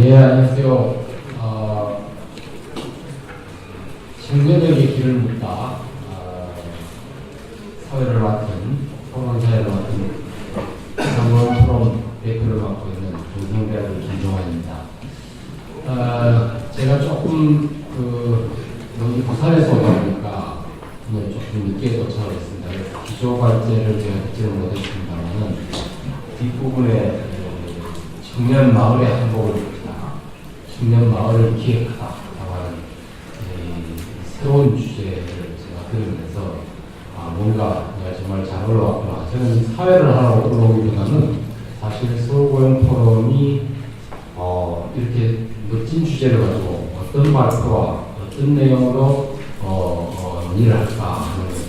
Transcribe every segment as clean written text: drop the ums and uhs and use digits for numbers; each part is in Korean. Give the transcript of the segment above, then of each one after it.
예, 안녕하세요. 청년에게 길을 묻다, 사회를 맡은, 토론사회를 맡은 상원 토론 대표를 맡고 있는 중성대학의 김종환입니다. 제가 조금 여기 부산에서 오다 보니까 오늘 조금 늦게 도착을 했습니다. 그래서 기조 발제를 제가 듣지는 못했습니다만은 뒷부분에 청년 마을의 한복을 입다, 청년 마을을 기획하다라고 하는 새로운 주제를 제가 들으면서 뭔가 내가 정말 잘 올라왔구나. 저는 사회를 하러 올라오기보다는 사실 서울고용포럼이 이렇게 멋진 주제를 가지고 어떤 발표와 어떤 내용으로 논의를 할까 하는 것을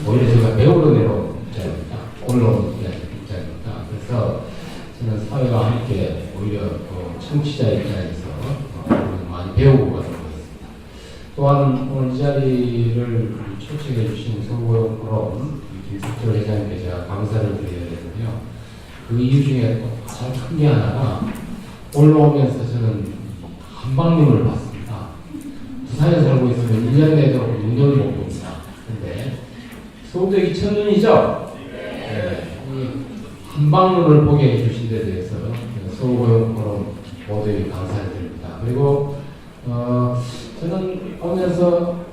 오히려 제가 배우러 내려온 입장입니다. 올라온 입장입니다. 그래서 저는 사회와 함께 오히려 청취자 입장에서 많이 배우고 가도록 하겠습니다. 또한 오늘 이 자리를 초청해 주신 서울고용포럼 김석철 회장님께 제가 감사를 드려야 되는데요. 그 이유 중에 또 가장 큰 게 하나가 올라오면서 저는 한방님을 봤습니다. 부산에 살고 있으면 1년 내도록 눈을 못 봅니다. 근데 서울대기 첫눈이죠? 네. 한방눈을 보게 해주신 데 대해서 서울고용포럼 모두에게 감사를 드립니다. 그리고 저는 오면서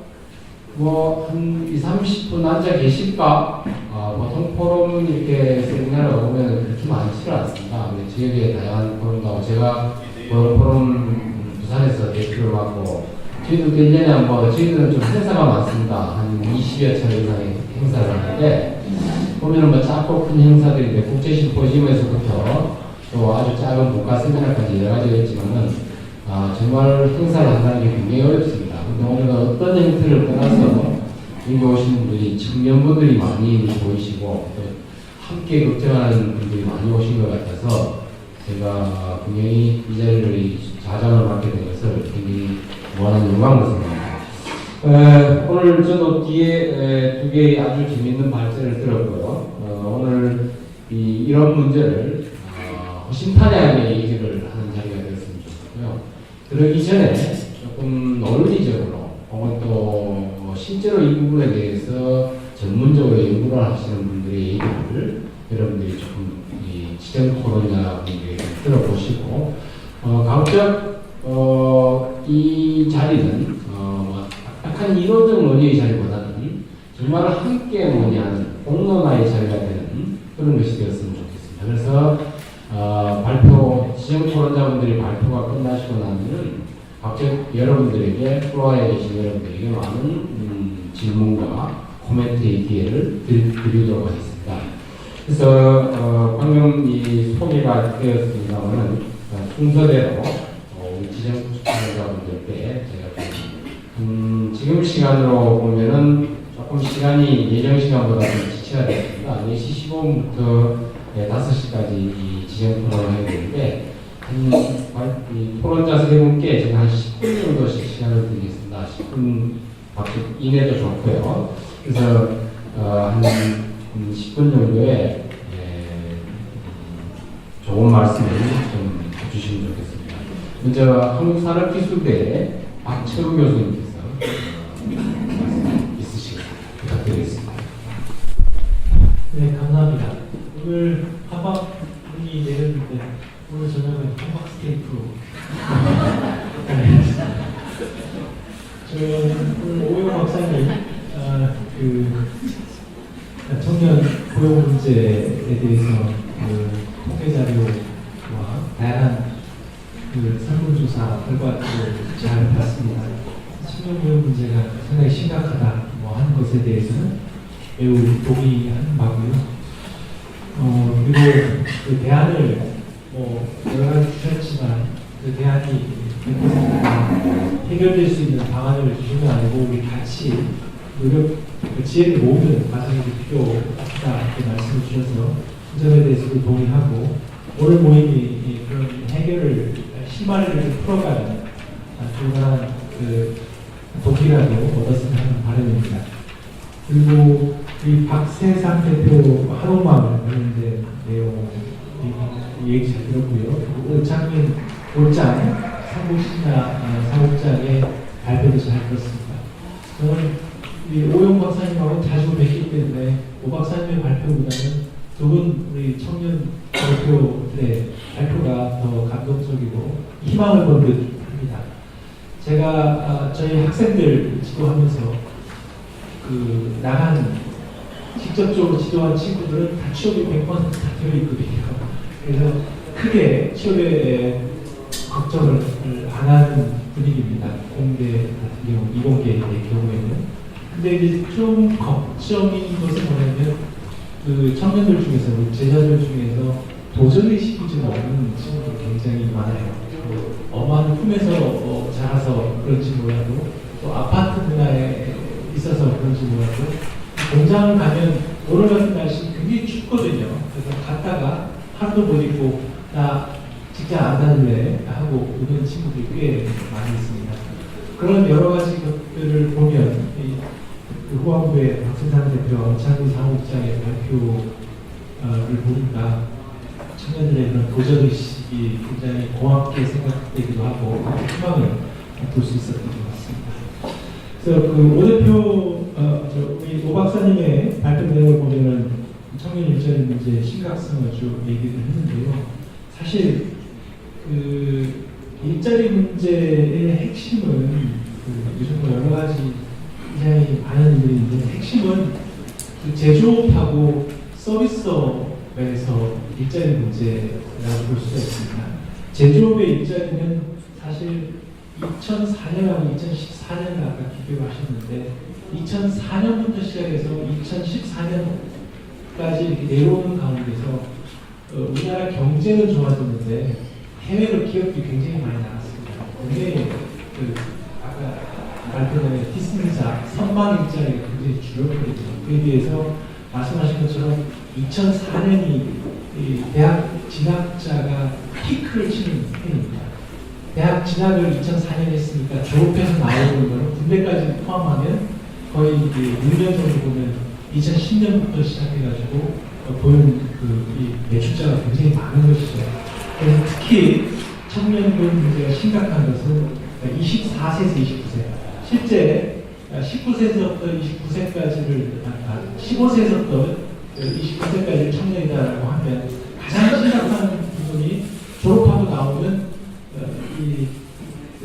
한 20-30분 앉아 계실까? 보통 포럼 이렇게 세미나를 오면 그렇게 많지는 않습니다. 지역의 다양한 포럼 나오고, 제가 포럼 부산에서 대표를 맡고, 저희도 1년에 저희들은 좀 행사가 많습니다. 한 20여 차례 이상의 행사를 하는데, 보면은 작고 큰 행사들인데, 국제심포지엄에서부터 또 아주 작은 국가 세미나까지 여러 가지가 있지만은, 정말 행사를 한다는 게 굉장히 어렵습니다. 근데 오늘은 어떤 형태를 떠나서 여기 오신 분들이 청년분들이 많이 보이시고 또 함께 걱정하는 분들이 많이 오신 것 같아서 제가 굉장히 이 자리를 자장을 맡게 된 것을 굉장히 무한한 영광으로 생각합니다. 오늘 저도 뒤에 두 개의 아주 재미있는 발제를 들었고요. 오늘 이런 문제를 허심탄회하게 얘기를 하는 자리가 되었으면 좋겠고요. 그러기 전에 조금 논리적으로 혹은 또 실제로 이 부분에 대해서 전문적으로 연구를 하시는 분들의 얘기를 여러분들이 조금 지정 토론자분들에게 들어보시고 각각 이 자리는 약간 이론적 논의의 자리보다는 정말 함께 논의하는 공론화의 자리가 되는 그런 것이 되었으면 좋겠습니다. 그래서 지정 토론자분들이 발표가 끝나시고 나면은 각각 여러분들에게, 플로어에 계신 여러분들에게 많은 질문과 코멘트의 기회를 드리도록 하겠습니다. 그래서 방금 소개가 되었습니다만은 순서대로 우리 지정 토론자분들께 제가 지금 시간으로 보면은 조금 시간이 예정 시간보다 좀 지체가 됐습니다. 4시 15분부터 5시까지 지정 토론을 해야 되는데, 토론자 세 분께 제가 한 10분 정도씩 시간을 드리겠습니다. 10분 이내도 좋고요. 그래서 한 10분 정도의 좋은 말씀을 좀 해주시면 좋겠습니다. 먼저 한국산업기술대 박철우 교수님께서 말씀 있으시길 부탁드리겠습니다. 네, 감사합니다. 오늘 한방문이 내렸는데 오늘 저녁은 한박 스테이크로 저는 오늘 오용 박사님 청년 고용 문제에 대해서 통계 자료와 다양한 설문조사 결과를 잘 봤습니다. 청년 고용 문제가 상당히 심각하다 하는 것에 대해서는 매우 동의하는 바고요. 그리고 그 대안을 여러 가지 주셨지만 그 대안이 해결될 수 있는 방안을 주시는 게 아니고 우리 같이 지혜를 모으는 과정이 필요하다 이렇게 말씀을 주셔서 그 점에 대해서도 동의하고, 오늘 모임이 그런 해결을 실마리를 풀어가는 중요한 동기라도 얻었으면 하는 바람입니다. 그리고 이 박세상 대표 한옥마을 관련된 내용 얘기 잘 들었고요. 의창민 곧장 삼국신화 사업장에 발표도 잘 들었습니다. 저는 이 오영 박사님하고 자주 뵙기 때문에 오 박사님의 발표보다는 두 분 우리 청년 대표들의 발표가 더 감동적이고 희망을 본 듯 합니다. 제가 저희 학생들 지도하면서 그 나간 직접적으로 지도한 친구들은 다 취업이 100% 다 되어 있거든요. 그래서 크게 취업에 걱정을 안 하는 분위기입니다. 공대 같은 경우, 이공계의 경우에는. 근데 이제 좀 걱정인 것은 뭐냐면 그 청년들 중에서, 제자들 중에서 도전의식이 좀 없는 친구들 굉장히 많아요. 그 엄마는 꿈에서 자라서 그런지 몰라도 또 아파트 문화에 있어서 그런지 몰라도 공장을 가면 오늘 같은 날씨 굉장히 춥거든요. 그래서 갔다가 하루도 못 입고 나 직장 안 다닐래 하고 오는 친구들이 꽤 많이 있습니다. 그런 여러 가지 것들을 보면 그 후반부의 박승상 대표와 원창기 사무국장의 발표를 보니까 청년들의 그런 도전의식이 굉장히 고맙게 생각되기도 하고 희망을 볼 수 있었던 것 같습니다. 그래서 그 오 대표, 우리 오 박사님의 발표 내용을 보면은 청년 일자리 문제의 심각성을 쭉 얘기를 했는데요. 사실 그 일자리 문제의 핵심은 그 요즘 여러 가지 굉장히 많은 일들이 있는데 핵심은 그 제조업하고 서비스업에서 일자리 문제라고 볼 수가 있습니다. 제조업의 일자리는 사실 2004년하고 2014년을 아까 비교를 하셨는데 2004년부터 시작해서 2014년까지 이렇게 내려오는 가운데서 우리나라 경제는 좋아졌는데 해외로 기업들이 굉장히 많이 나갔습니다. 국내에 아까 발표된 디스니자 선박 일자리가 굉장히 줄었거든요. 그에 비해서 말씀하신 것처럼 2004년이 대학 진학자가 피크를 치는 해입니다. 대학 진학을 2004년에 했으니까 졸업해서 나오는 거는 군대까지 포함하면 거의 6년 정도 보면 2010년부터 시작해가지고 보는 이 매출자가 굉장히 많은 것이죠. 그래서 특히 청년분 문제가 심각한 것은 24세에서 29세. 실제 19세에서부터 29세까지를 15세에서부터 29세까지 청년이다라고 하면 가장 심각한 부분이 졸업하고 나오는 이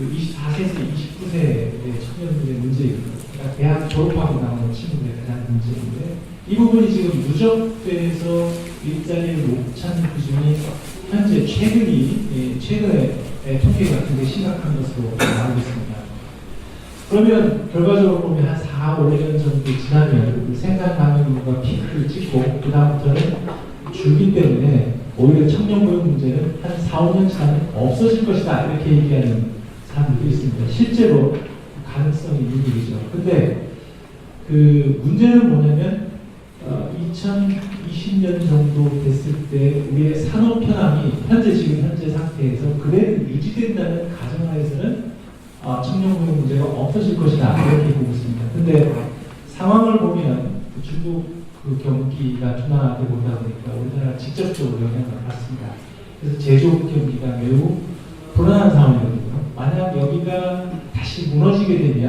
24세에서 29세의 청년들의 문제입니다. 그러니까 대학 졸업하고 나오는 친구들의 가장 문제인데 이 부분이 지금 누적돼서 일자리를 못 찾는 비중이 현재 최근에 통계가 굉장히 심각한 것으로 나오고 있습니다. 그러면 결과적으로 보면 한 4, 5년 정도 지나면 그 생산 가능성과 피크를 찍고 그 다음부터는 줄기 때문에 오히려 청년 고용 문제는 한 4, 5년 지나면 없어질 것이다 이렇게 얘기하는 사람들도 있습니다. 실제로 가능성이 있는 일이죠. 근데 그 문제는 뭐냐면 2020년 정도 됐을 때 우리의 산업 현황이 현재 상태에서 그대로 유지된다는 가정하에서는 청년 고용 문제가 없어질 것이다 이렇게 보고 있습니다. 근데 상황을 보면 중국 그 경기가 둔화되고 오다 보니까 우리나라가 직접적으로 영향을 받습니다. 그래서 제조업 경기가 매우 불안한 상황이거든요. 만약 여기가 다시 무너지게 되면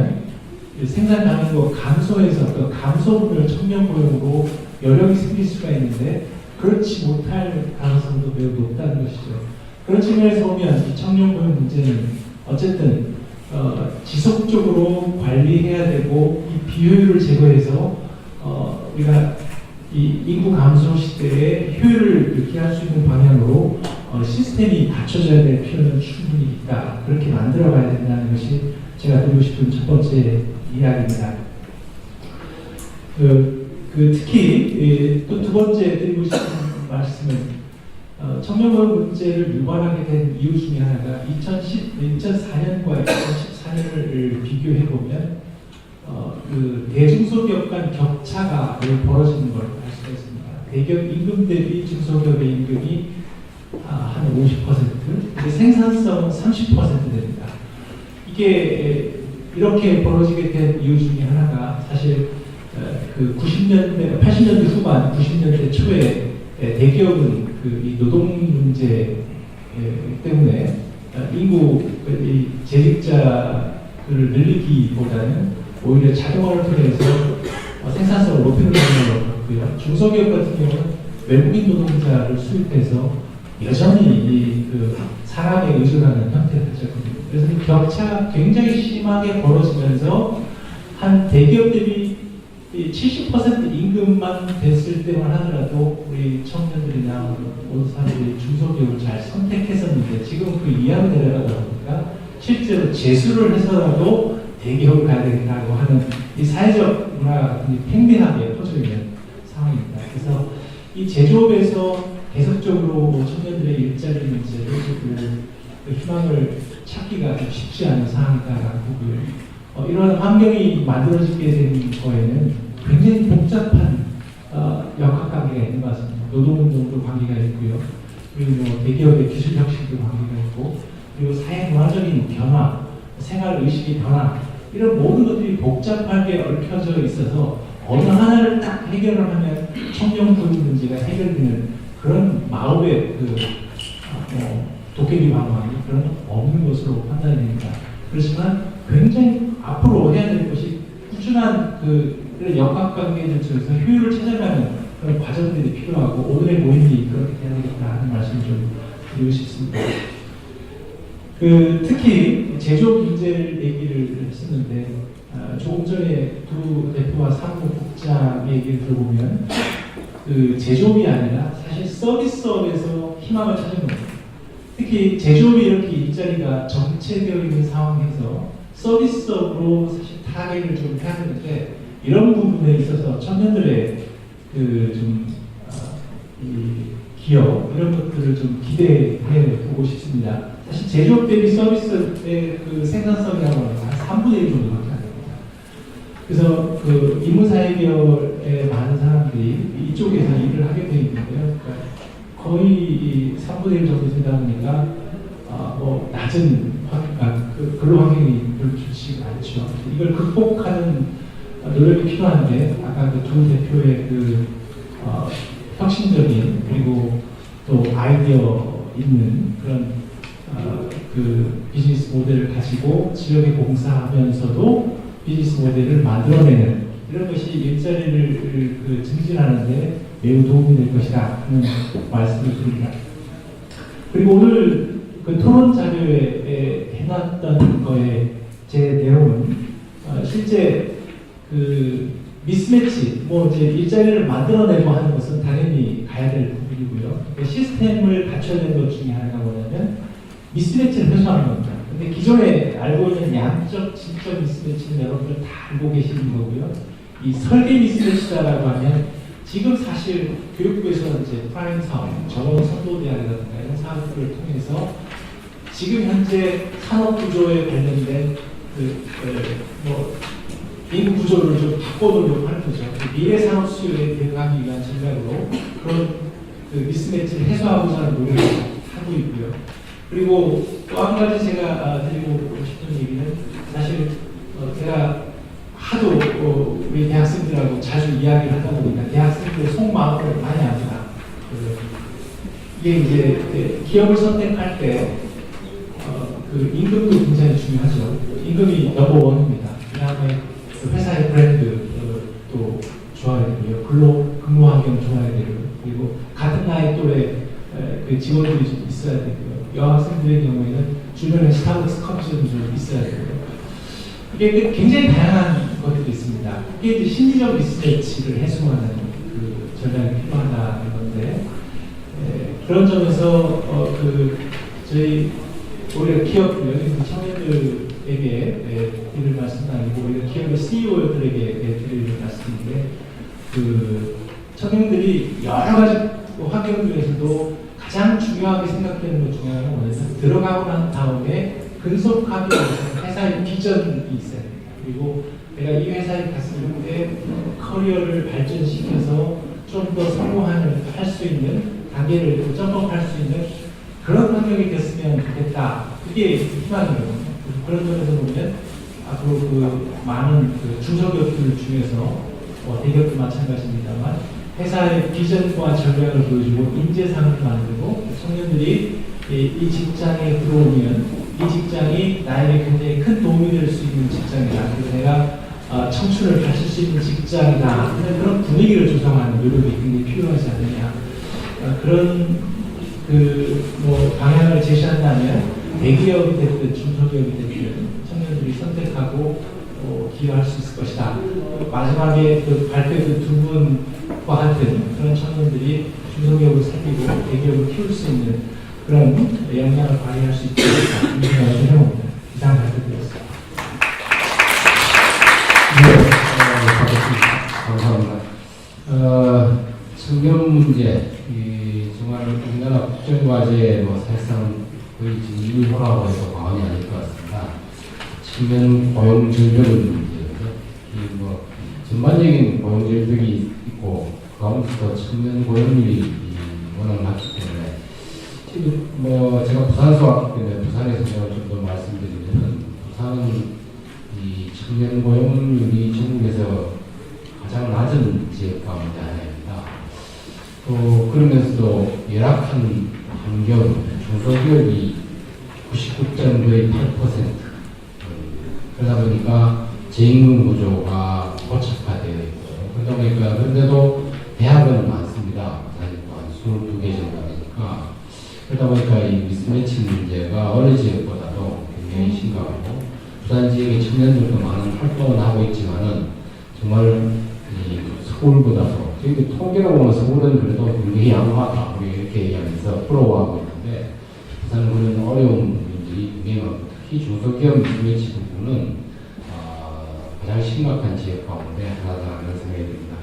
생산 가능도 감소해서 그 감소분을 청년 고용으로 여력이 생길 수가 있는데 그렇지 못할 가능성도 매우 높다는 것이죠. 그런 측면에서 보면 이 청년 고용 문제는 어쨌든 지속적으로 관리해야 되고 이 비효율을 제거해서 우리가 이 인구 감소 시대에 효율을 느끼게 할 수 있는 방향으로 시스템이 갖춰져야 될 필요는 충분히 있다. 그렇게 만들어가야 된다는 것이 제가 드리고 싶은 첫 번째 이야기입니다. 특히 또 두 번째 드리고 싶은 말씀은 청년 고용 문제를 유발하게 된 이유 중에 하나가 2004년과 2014년을 비교해 보면 그 대중소기업 간 격차가 매우 벌어지는 걸 알 수가 있습니다. 대기업 임금 대비 중소기업의 임금이 한 50%, 근데 생산성은 30% 됩니다. 이게 이렇게 벌어지게 된 이유 중에 하나가 사실 그 80년대 후반, 90년대 초에 대기업은 이 노동 문제 때문에 인구 이 재직자를 늘리기보다는 오히려 자동화를 통해서 생산성을 높이는 방향으로 갔고요. 중소기업 같은 경우는 외국인 노동자를 수입해서 여전히 그 사람에 의존하는 형태를 가졌거든요. 그래서 이 격차가 굉장히 심하게 벌어지면서 한 대기업 대비 70% 임금만 됐을 때만 하더라도 우리 청년들이나 모든 사람들이 중소기업을 잘 선택했었는데 지금 그 이하로 내려가다 보니까 실제로 재수를 해서라도 대기업을 가야 되겠다고 하는 이 사회적 문화가 팽배하게 퍼져 있는 상황입니다. 그래서 이 제조업에서 계속적으로 청년들의 일자리 문제를 그 희망을 찾기가 좀 쉽지 않은 상황이다라고 보고요. 이런 환경이 만들어지게 된 거에는 굉장히 복잡한 역학관계가 있는 것 같습니다. 노동운동도 관계가 있고요. 그리고 뭐 대기업의 기술 혁신도 관계가 있고, 그리고 사회 문화적인 변화, 생활 의식의 변화, 이런 모든 것들이 복잡하게 얽혀져 있어서 어느 하나를 딱 해결을 하면 청년 교육 문제가 해결되는 그런 마법의 도깨비 방망이 그런 건 없는 것으로 판단이 됩니다. 그렇지만 굉장히 앞으로 해야 될 것이 꾸준한 그런 역학관계를 통해서 효율을 찾아가는 그런 과정들이 필요하고 오늘의 모임이 그렇게 해야 되겠다 하는 말씀을 좀 드리고 싶습니다. 특히 제조업 문제를 얘기를 했었는데 조금 전에 두 대표와 사무국장 얘기를 들어보면 그 제조업이 아니라 사실 서비스업에서 희망을 찾은 겁니다. 특히 제조업이 이렇게 일자리가 정체되어 있는 상황에서 서비스업으로 사실 타겟을 좀 해야 되는데 이런 부분에 있어서 청년들의 이 기업 이런 것들을 좀 기대해 보고 싶습니다. 사실 제조업 대비 서비스의 그 생산성이라고 하는 건 한 3분의 1 정도밖에 안 됩니다. 그래서 그 인문사회계열의 많은 사람들이 이쪽에서 일을 하게 되어 있는데요. 그러니까 거의 3분의 1 정도 되다 보니까 뭐 낮은 근로 환경이 별로 좋지 않죠. 이걸 극복하는 노력이 필요한데 아까 그 두 대표의 혁신적인 그리고 또 아이디어 있는 그런 비즈니스 모델을 가지고 지역에 봉사하면서도 비즈니스 모델을 만들어내는 이런 것이 일자리를 증진하는데 매우 도움이 될 것이다 하는 말씀을 드립니다. 그리고 오늘 그 토론 자료에 해놨던 거에 제 내용은 실제 미스매치, 이제 일자리를 만들어내고 하는 것은 당연히 가야 될 부분이고요. 그러니까 시스템을 갖춰야 되는 것 중에 하나가 뭐냐면 미스매치를 해소하는 겁니다. 근데 기존에 알고 있는 양적, 질적 미스매치는 여러분들 다 알고 계시는 거고요. 이 설계 미스매치다라고 하면 지금 사실 교육부에서 이제 프라임 사업, 전원 선도대학이라든가 이런 사업들을 통해서 지금 현재 산업 구조에 관련된 인구 구조를 좀 바꿔놓으려고 하는 거죠. 미래 산업 수요에 대응하기 위한 전략으로 그런 미스매치를 해소하고자 하는 노력을 하고 있고요. 그리고 또 한 가지 제가 드리고 싶은 얘기는 사실 제가 하도 우리 대학생들하고 자주 이야기를 하다 보니까 대학생들의 속마음을 많이 압니다. 이게 이제 기업을 선택할 때 임금도 굉장히 중요하죠. 임금이 넘버원입니다. 그 다음에 회사의 브랜드도 좋아야 되고요. 근무 환경 좋아야 되고요. 그리고 같은 나이 또래 직원들이 좀 있어야 되고요. 여학생들의 경우에는 주변에 스타벅스 커피숍이 좀 있어야 되고요. 이게 굉장히 다양한 것들이 있습니다. 이게 이제 심리적 미스매치를 해소하는 전략이 필요하다는 건데 그런 점에서 저희 오히려 기업 여기 청년들에게 드릴 말씀은 아니고 오히려 기업의 CEO들에게 드릴 말씀인데 청년들이 여러 가지 환경들에서도 가장 중요하게 생각되는 것 중에 하나는 뭐냐면 들어가고 난 다음에 근속하기 위해서 회사의 비전이 있어야 됩니다. 그리고 내가 이 회사에 갔을 때 커리어를 발전시켜서 좀 더 성공할 수 있는 단계를 점프할 수 있는 그런 환경이 됐으면 좋겠다. 그게 희망이거든요. 그런 점에서 보면 앞으로 많은 중소기업들 중에서 대기업도 마찬가지입니다만 회사의 비전과 전략을 보여주고 인재상을 만들고 청년들이 이 직장에 들어오면 이 직장이 나에게 굉장히 큰 도움이 될 수 있는 직장이다. 그래서 내가 청춘을 가질 수 있는 직장이다. 그런 분위기를 조성하는 노력이 굉장히 필요하지 않느냐. 그런 뭐 방향을 제시한다면 대기업이 됐든 중소기업이 됐든 청년들이 선택하고 기여할 수 있을 것이다. 마지막에 발표된 두 분과 같은 그런 청년들이 중소기업을 살리고 대기업을 키울 수 있는 그런 역량을 발휘할 수 있지 않을까 이런 생각을 좀 해봅니다. 이상 발표드렸습니다. 네, 감사합니다. 청년 문제, 정말 우리나라 국정과제의 사실상 거의 지금 1호라고 해서 과언이 아닐 것 같습니다. 청년 고용 절벽 문제죠. 전반적인 고용 절벽이 있고 그 가운데서 청년 고용률이 워낙 낮기 때문에 지금 제가 부산에서 왔기 때문에 부산에서 제가 좀 더 말씀드리면 부산은 이 청년 고용률이 전국에서 가장 낮은 지역 가운데 하나입니다. 또 그러면서도 열악한 환경, 중소기업이 99.8%. 그러다 보니까 재임금 구조가 고착화되어 있고, 그러다 보니까 그런데도 대학은 많습니다. 한 22개 정도 되니까. 그러다 보니까 이 미스매치 문제가 어느 지역보다도 굉장히 심각하고, 부산 지역의 청년들도 많은 활동을 하고 있지만은 정말 이 서울보다도 저희들 통계로 보면 서울은 그래도 굉장히 양호하다 우리 이렇게 얘기하면서 부러워하고 있는데 부산은 그런 어려운 부분들이 굉장히 많고 특히 중소기업 미스매치 부분은 가장 심각한 지역 가운데 하나다라는 생각이 듭니다.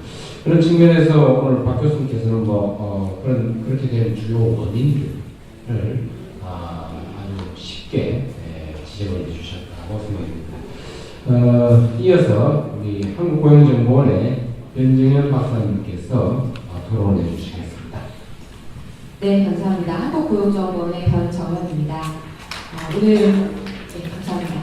그런 측면에서 오늘 박 교수님께서는 그렇게 된 주요 원인들을 아주 쉽게 지적을 해주셨다고 생각합니다. 이어서 우리 한국고용정보원의 변정현 박사님께서 토론해 주시겠습니다. 네, 감사합니다. 한국고용정보원의 변정현입니다. 오늘 감사합니다.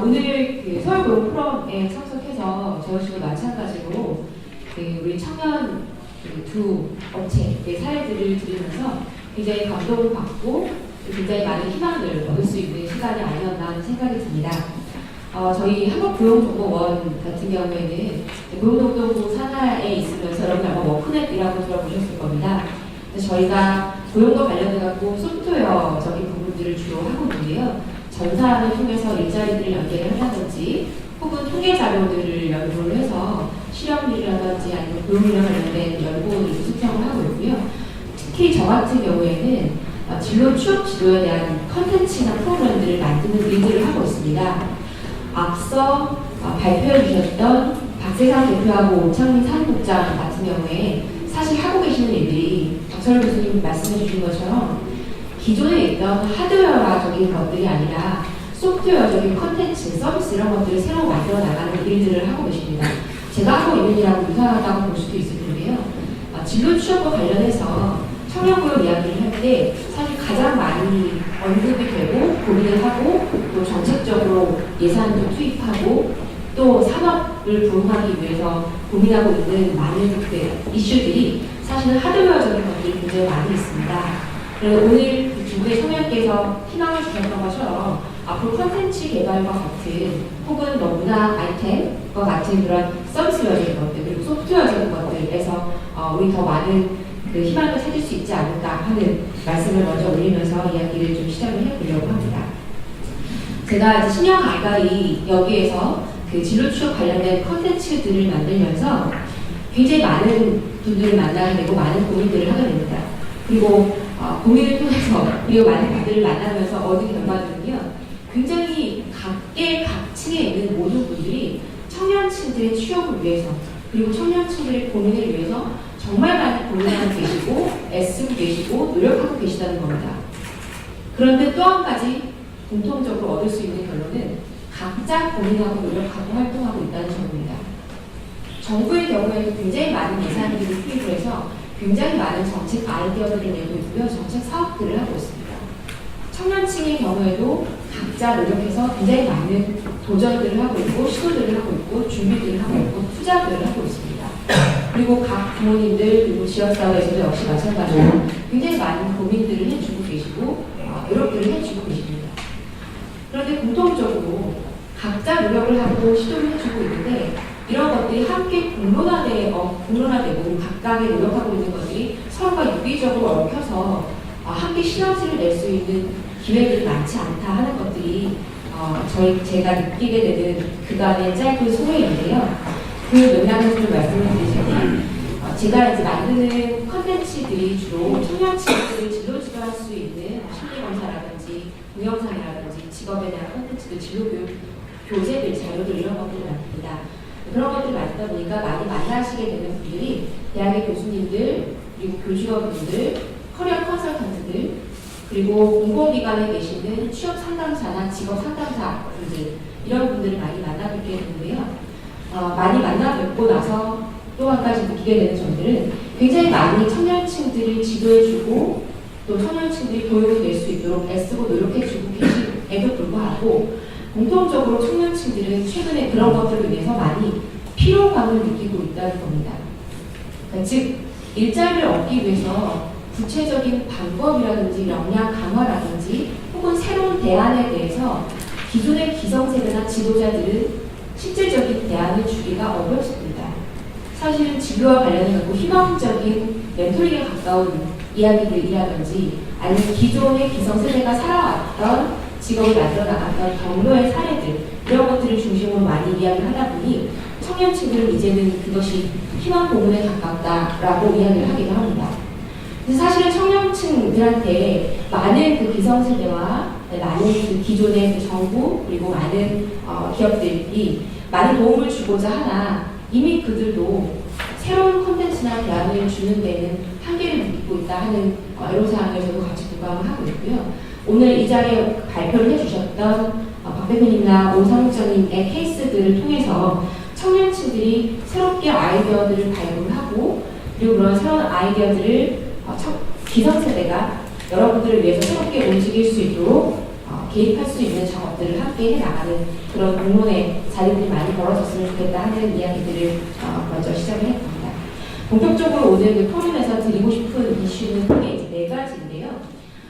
오늘 서울고용 포럼에 참석해서 저희도 마찬가지로 우리 청년 두 업체의 사례들을 들으면서 굉장히 감동을 받고 굉장히 많은 희망을 얻을 수 있는 시간이 아니었나 하는 생각이 듭니다. 저희 한국고용정보원 같은 경우에는 고용노동부 산하에 있으면서 여러분 아마 워크넷이라고 들어보셨을 겁니다. 저희가 고용과 관련해서 소프트웨어적인 부분들을 주로 하고 있는데요. 전산을 통해서 일자리들을 연계를 한다든지 혹은 통계 자료들을 연구를 해서 실업률이라든지 아니면 고용이랑 관련된 연구를 수평을 하고 있고요. 특히 저 같은 경우에는 진로 취업 지도에 대한 컨텐츠나 프로그램들을 만드는 일들을 하고 있습니다. 앞서 발표해 주셨던 박세상 대표하고 오창민 사무국장 같은 경우에 사실 하고 계시는 일들이 박철 교수님 말씀해 주신 것처럼 기존에 있던 하드웨어적인 것들이 아니라 소프트웨어적인 컨텐츠, 서비스 이런 것들을 새로 만들어 나가는 일들을 하고 계십니다. 제가 하고 있는 일하고 유사하다고 볼 수도 있을 텐데요. 진로 취업과 관련해서 청년고용 이야기를 할 때 사실 가장 많이 언급이 되고 고민을 하고 또 정책적으로 예산도 투입하고 또 산업을 부흥하기 위해서 고민하고 있는 많은 이슈들이 사실은 하드웨어적인 것들이 굉장히 많이 있습니다. 그래서 오늘 두 분의 청년께서 희망을 주셨던 것처럼 앞으로 컨텐츠 개발과 같은 혹은 문화 아이템과 같은 그런 서비스적인 것들 그리고 소프트웨어적인 것들에서 우리 더 많은 희망을 찾을 수 있지 않을까 하는 말씀을 먼저 올리면서 이야기를 좀 시작을 해보려고 합니다. 제가 신영 알갈이 여기에서 진로 취업 관련된 컨텐츠들을 만들면서 굉장히 많은 분들을 만나게 되고 많은 고민들을 하게 됩니다. 그리고 고민을 통해서 그리고 많은 분들을 만나면서 얻은 결과들은요. 굉장히 각계각층에 있는 모든 분들이 청년층들의 취업을 위해서 그리고 청년층들의 고민을 위해서 정말 많이 고민하고 계시고 애쓰고 계시고 노력하고 계시다는 겁니다. 그런데 또 한 가지 공통적으로 얻을 수 있는 결론은 각자 고민하고 노력하고 활동하고 있다는 점입니다. 정부의 경우에도 굉장히 많은 예산들을 투입을 해서 굉장히 많은 정책 아이디어들을 내고 있고요. 정책 사업들을 하고 있습니다. 청년층의 경우에도 각자 노력해서 굉장히 많은 도전들을 하고 있고 시도들을 하고 있고 준비들을 하고 있고 투자들을 하고 있습니다. 그리고 각 부모님들 그리고 지역사회에서도 역시 마찬가지로 굉장히 많은 고민들을 해주고 계시고 노력들을 해주고 계십니다. 그런데 공통적으로 각자 노력을 하고 시도를 해주고 있는데 이런 것들이 함께 공론화되고 각각의 노력하고 있는 것들이 서로가 유기적으로 얽혀서 함께 시너지를 낼 수 있는 기회들이 많지 않다 하는 것들이 제가 느끼게 되는 그간의 짧은 소회인데요. 그 맥락에서 좀 말씀을 드리자면 제가 이제 만드는 컨텐츠들이 주로 청년층들을 진로지도할 수 있는 심리검사라든지 동영상이라든지 직업에 대한 컨텐츠들, 진로교육, 교재들, 자료들 이런 것들을 만듭니다. 그런 것들을 만들다 보니까 많이 만나시게 되는 분들이 대학의 교수님들, 그리고 교직원분들, 커리어 컨설턴트들, 그리고 공공기관에 계시는 취업 상담사나 직업 상담사분들 이런 분들을 많이 만나뵙게 되는데요. 많이 만나뵙고 나서 또 한 가지 느끼게 되는 점들은 굉장히 많이 청년층들을 지도해주고 또 청년층들이 교육을 낼 수 있도록 애쓰고 노력해주고 계심에도 불구하고 공통적으로 청년층들은 최근에 그런 것들을 위해서 많이 피로감을 느끼고 있다는 겁니다. 그러니까 즉 일자리를 얻기 위해서 구체적인 방법이라든지 역량 강화라든지 혹은 새로운 대안에 대해서 기존의 기성세대나 지도자들은 실질적인 대안을 주기가 어렵습니다. 사실은 진로와 관련해서 희망적인 멘토링에 가까운 이야기들이라든지 아니면 기존의 기성세대가 살아왔던 직업을 만들어 나갔던 경로의 사례들 이런 것들을 중심으로 많이 이야기를 하다 보니 청년층들은 이제는 그것이 희망 고문에 가깝다라고 이야기를 하기도 합니다. 그래서 사실은 청년층들한테 많은 그 기성세대와 많은 그 기존의 그 정부 그리고 많은 기업들이 많은 도움을 주고자 하나 이미 그들도 새로운 콘텐츠나 대안을 주는 데는 한계를 느끼고 있다 하는 애로사항을 저도 같이 공감을 하고 있고요. 오늘 이 자리에 발표를 해주셨던 박 대표님이나 오상욱장님의 케이스들을 통해서 청년층들이 새롭게 아이디어들을 발굴하고 그리고 그런 새로운 아이디어들을 기성세대가 여러분들을 위해서 새롭게 움직일 수 있도록 개입할 수 있는 작업들을 함께 해나가는 그런 공론의 자리들이 많이 벌어졌으면 좋겠다 하는 이야기들을 먼저 시작을 했습니다. 본격적으로 오늘 그 토론에서 드리고 싶은 이슈는 크게 이제 4가지인데요.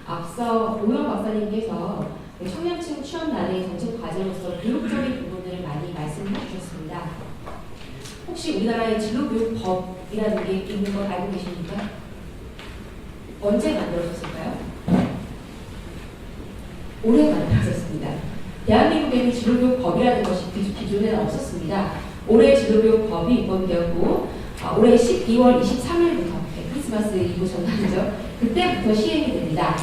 앞서 오영 박사님께서 청년층 취업난의 정책 과제로서 교육적인 부분들을 많이 말씀해 주셨습니다. 혹시 우리나라의 진로교육법이라는 게 있는 걸 알고 계십니까? 언제 만들어졌을까요? 올해 만들어졌습니다. 대한민국에는 진로교육법이라는 것이 기존에는 없었습니다. 올해 진로교육법이 입법되었고 올해 12월 23일부터 크리스마스 이후 전날이죠. 그때부터 시행이 됩니다.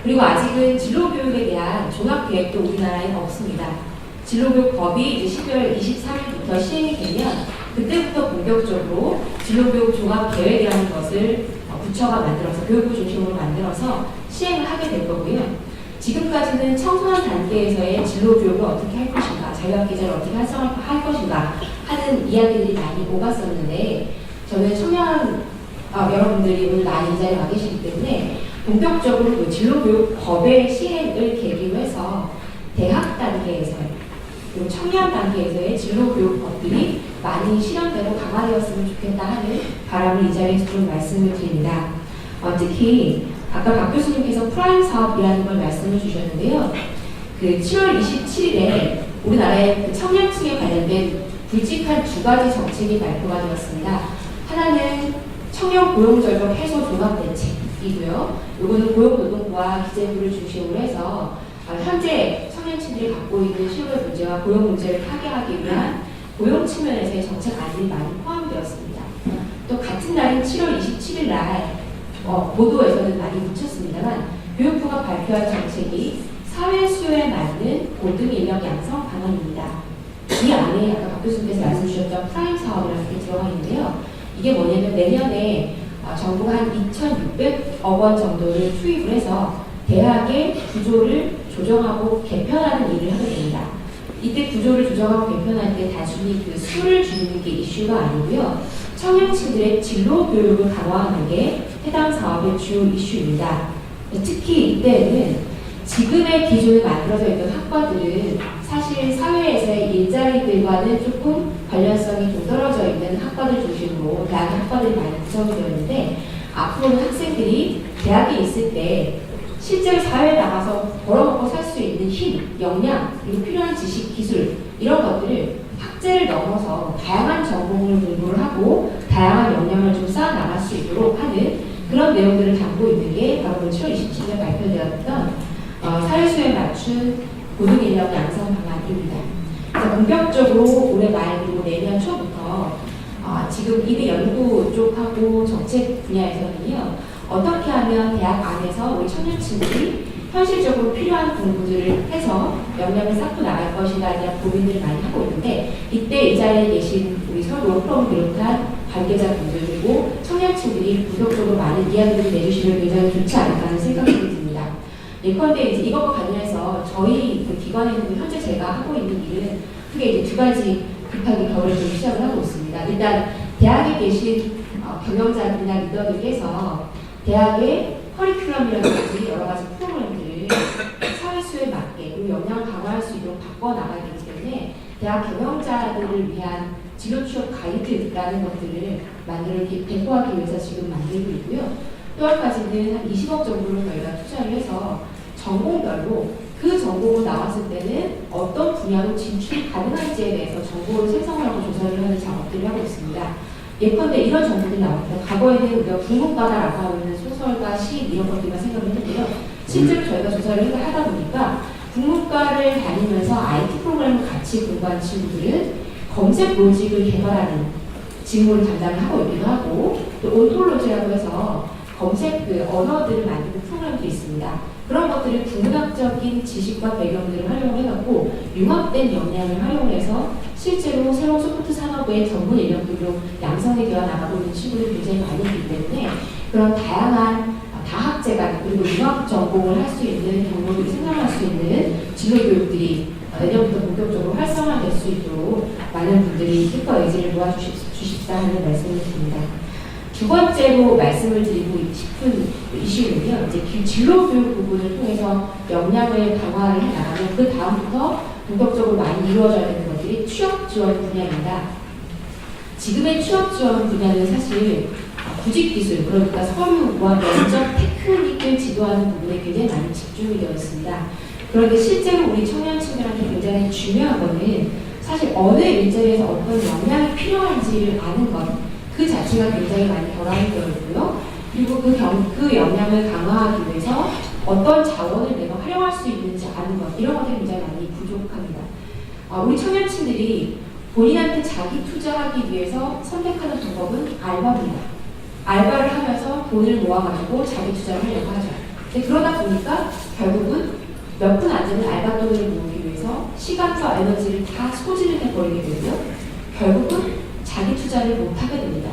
그리고 아직은 진로교육에 대한 종합계획도 우리나라에는 없습니다. 진로교육법이 이제 12월 23일부터 시행이 되면 그때부터 본격적으로 진로교육 종합계획이라는 것을 부처가 만들어서 교육부 중심으로 만들어서 시행을 하게 될 거고요. 지금까지는 청소년 단계에서의 진로교육을 어떻게 할 것인가, 자유학기제를 어떻게 활성화할 것인가 하는 이야기들이 많이 오갔었는데 저는 청년 여러분들이 오늘 많이 이 자리에 와 계시기 때문에 본격적으로 그 진로교육법의 시행을 계기로 해서 대학 단계에서 그리고 청년 단계에서의 진로교육법들이 많이 실현되고 강화되었으면 좋겠다 하는 바람을 이 자리에서 좀 말씀을 드립니다. 특히 아까 박 교수님께서 프라임 사업이라는 걸 말씀을 주셨는데요. 그 7월 27일에 우리나라의 그 청년층에 관련된 굵직한 2가지 정책이 발표가 되었습니다. 하나는 청년 고용절벽 해소 종합대책이고요. 이거는 고용노동부와 기재부를 중심으로 해서 현재 청년층들이 갖고 있는 실업 문제와 고용 문제를 타개하기 위한 고용 측면에서의 정책 안이 많이 포함되었습니다. 또 같은 날인 7월 27일 날 보도에서는 많이 묻혔습니다만 교육부가 발표한 정책이 사회 수요에 맞는 고등 인력 양성 방안입니다. 이 안에 아까 박 교수님께서 말씀 주셨던 프라임 사업이라는 게 들어가 있는데요. 이게 뭐냐면 내년에 정부가 한 2,600억 원 정도를 투입을 해서 대학의 구조를 조정하고 개편하는 일을 하게 됩니다. 이때 구조를 조정하고 개편할 때 단순히 그 수를 줄이는 게 이슈가 아니고요. 청년층들의 진로 교육을 강화하는 게 해당 사업의 주요 이슈입니다. 특히 이때는 지금의 기존에 만들어져 있던 학과들은 사실 사회에서의 일자리들과는 조금 관련성이 좀 떨어져 있는 학과들 중심으로 대학 학과들이 많이 구성이 되어 있는데 앞으로는 학생들이 대학에 있을 때 실제로 사회에 나가서 벌어먹고 살 수 있는 힘, 역량, 그리고 필요한 지식, 기술 이런 것들을 학제를 넘어서 다양한 전공을 공부를 하고 다양한 역량을 좀 쌓아 나갈 수 있도록 하는 그런 내용들을 담고 있는 게 바로 7월 27일 발표되었던 사회수에 맞춘 고등인력 양성 방안입니다. 그래서 본격적으로 올해 말 그리고 내년 초부터 지금 이미 연구 쪽하고 정책 분야에서는요 어떻게 하면 대학 안에서 우리 청년층들이 현실적으로 필요한 공부들을 해서 역량을 쌓고 나갈 것인가에 대한 고민들을 많이 하고 있는데 이때 이 자리에 계신 우리 서울 워크홈을 비롯한 관계자분들 그리고 청년층들이 본격적으로 많은 이야기를 내주시면 굉장히 좋지 않을까 하는 생각이 듭니다. 예컨대 이제 이것과 관련해서 저희 그 기관에는 현재 제가 하고 있는 일은 크게 이제 두 가지 급하게 겨울에 좀 시작을 하고 있습니다. 일단 대학에 계신 경영자들이나 리더들께서 대학의 커리큘럼이라든지 여러 가지 프로그램들을 사회수에 맞게 그리고 역량을 강화할 수 있도록 바꿔나가기 때문에 대학 경영자들을 위한 진로 취업 가이드라는 것들을 만들어 배포하기 위해서 지금 만들고 있고요. 또 한 가지는 한 20억 정도를 저희가 투자를 해서 전공별로 그 전공을 나왔을 때는 어떤 분야로 진출이 가능한지에 대해서 정보를 생성하고 조사를 하는 작업들을 하고 있습니다. 예컨대 이런 정보들이 나옵니다. 과거에는 우리가 국문과다라고 하면 소설과 시 이런 것들만 생각을 했는데요. 실제로 저희가 조사를 하다 보니까 국문과를 다니면서 IT 프로그램을 같이 공부한 친구들은 검색 로직을 개발하는 직무를 담당하고 있기도 하고 또 온톨로지라고 해서 검색 그 언어들을 만드는 프로그램도 있습니다. 그런 것들을 국문학적인 지식과 배경들을 활용해갖고 융합된 역량을 활용해서 실제로 새로운 소프트 산업의 전문 인력들로 양성이 되어 나가고 있는 친구들이 굉장히 많이 있기 때문에 그런 다양한 다학제가 그리고 융합 전공을 할 수 있는 경로들이 생겨날 수 있는 진로 교육들이 내년부터 본격적으로 활성화될 수 있도록 많은 분들이 힘과 의지를 모아주십사 하는 말씀을 드립니다. 두 번째로 말씀을 드리고 싶은 이슈는요, 이제 진로 교육 부분을 통해서 역량을 강화를 해 나가면 그 다음부터 본격적으로 많이 이루어져야 되는 것들이 취업 지원 분야입니다. 지금의 취업 지원 분야는 사실 구직 기술, 그러니까 서류와 면접 테크닉을 지도하는 부분에 굉장히 많이 집중이 되어 있습니다. 그런데 실제로 우리 청년층들한테 굉장히 중요한 거는 사실 어느 일자리에서 어떤 역량이 필요한지를 아는 것, 그 자체가 굉장히 많이 결함이 되어 있고요. 그리고 그 역량을 강화하기 위해서 어떤 자원을 내가 활용할 수 있는지 아는 것, 이런 것들이 굉장히 많이 부족합니다. 우리 청년층들이 본인한테 자기 투자하기 위해서 선택하는 방법은 알바입니다. 알바를 하면서 돈을 모아가지고 자기 투자를 하려고 하죠. 근데 그러다 보니까 결국은 몇 푼 안 되는 알바 돈을 모으기 위해서 시간과 에너지를 다 소진을 해버리게 되고요. 결국은 자기 투자를 못하게 됩니다.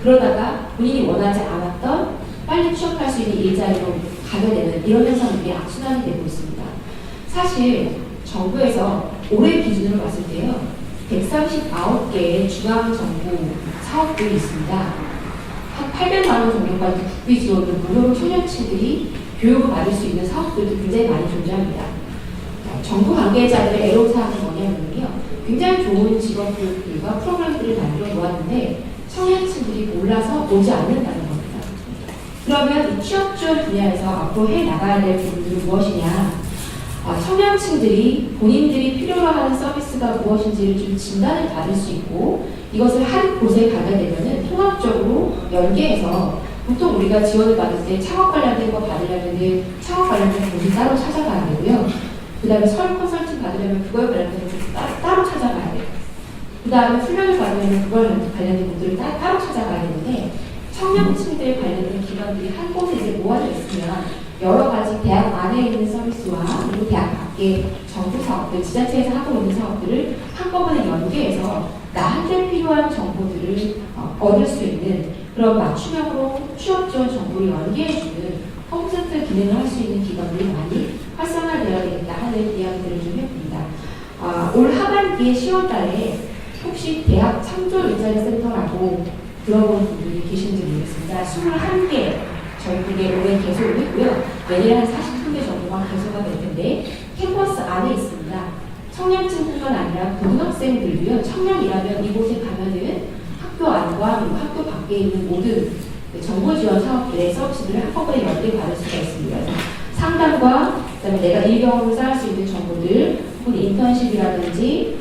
그러다가 본인이 원하지 않았던 빨리 취업할 수 있는 일자리로 가게 되는 이런 현상들이 악순환이 되고 있습니다. 사실 정부에서 올해 기준으로 봤을 때요. 139개의 중앙정부 사업들이 있습니다. 한 800만 원 정도까지 국비 지원을 무료로 청년층들이 교육을 받을 수 있는 사업들도 굉장히 많이 존재합니다. 정부 관계자들의 애로사항은 뭐냐면요. 굉장히 좋은 직업 교육들과 프로그램들을 만들어 놓았는데 청년층들이 몰라서 오지 않는다는 겁니다. 그러면 이 취업 지원 분야에서 앞으로 해 나가야 될 부분들은 무엇이냐? 청년층들이 본인들이 필요로 하는 서비스가 무엇인지를 좀 진단을 받을 수 있고 이것을 한 곳에 가게 되면은 통합적으로 연계해서 보통 우리가 지원을 받을 때 창업 관련된 거 받으려면 창업 관련된 곳이 따로 찾아가야 되고요. 그 다음에 서류 컨설팅 받으려면 그거에 관련된 곳을 따로 찾아가야 돼요. 그 다음에 훈련을 받으려면 그걸 관련된 곳들을 따로 찾아가야 되는데 청년층들 관련된 기관들이 한 곳에 이제 모아져 있으면 여러 가지 대학 안에 있는 서비스와 그리고 대학 밖의 정부 사업들, 지자체에서 하고 있는 사업들을 한꺼번에 연계해서 나한테 필요한 정보들을 얻을 수 있는 그런 맞춤형으로 취업 지원 정보를 연계해주는 홈센터 기능을 할 수 있는 기관들이 많이 활성화되어야 되겠다 하는 이야기들을 좀 해봅니다. 올 하반기에 10월 달에 혹시 대학 창조 일자리 센터라고 들어본 분들이 계신지 모르겠습니다. 21개 저희들이 올해 개소를 했고요. 매일 한 40분대 정도가 개소가 될 텐데 캠퍼스 안에 있습니다. 청년층뿐만 아니라 고등학생 학생들도요, 청년이라면 이곳에 가면은 학교 안과 그리고 학교 밖에 있는 모든 정보 지원 사업들의 서비스들을 한꺼번에 연계 받을 수가 있습니다. 상담과 그다음에 내가 일경험을 쌓을 수 있는 정보들, 혹은 인턴십이라든지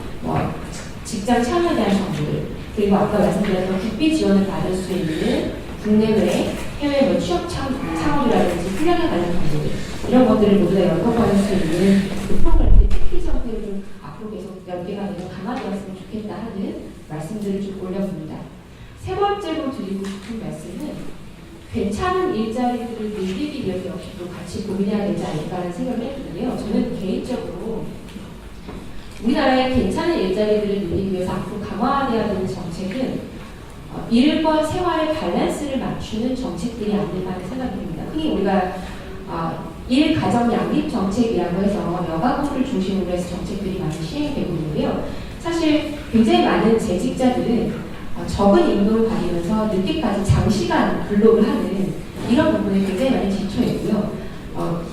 직장 체험에 대한 정보들, 그리고 아까 말씀드렸던 국비 지원을 받을 수 있는 국내외, 해외 취업 창업이라든지 훈련에 관련 정보들, 이런 것들을 모두 다 연동받을 수 있는 그 프로그램들, 패키지 형태로 좀 앞으로 계속 연계가 되고 강화되었으면 좋겠다 하는 말씀들을 좀 올려봅니다. 세 번째로 드리고 싶은 말씀은 괜찮은 일자리들을 늘리기 위해서 역시 또 같이 고민해야 되지 않을까 하는 생각을 했거든요. 저는 개인적으로 우리나라의 괜찮은 일자리들을 늘리기 위해서 앞으로 강화돼야 되는 정책은 일과 생활의 밸런스를 맞추는 정책들이 아닐까 하는 생각이 듭니다. 흔히 우리가 일, 가정, 양립 정책이라고 해서 여가부를 중심으로 해서 정책들이 많이 시행되고 있는데요. 사실 굉장히 많은 재직자들은 적은 임금을 받으면서 늦게까지 장시간 근로를 하는 이런 부분에 굉장히 많이 지쳐 있고요.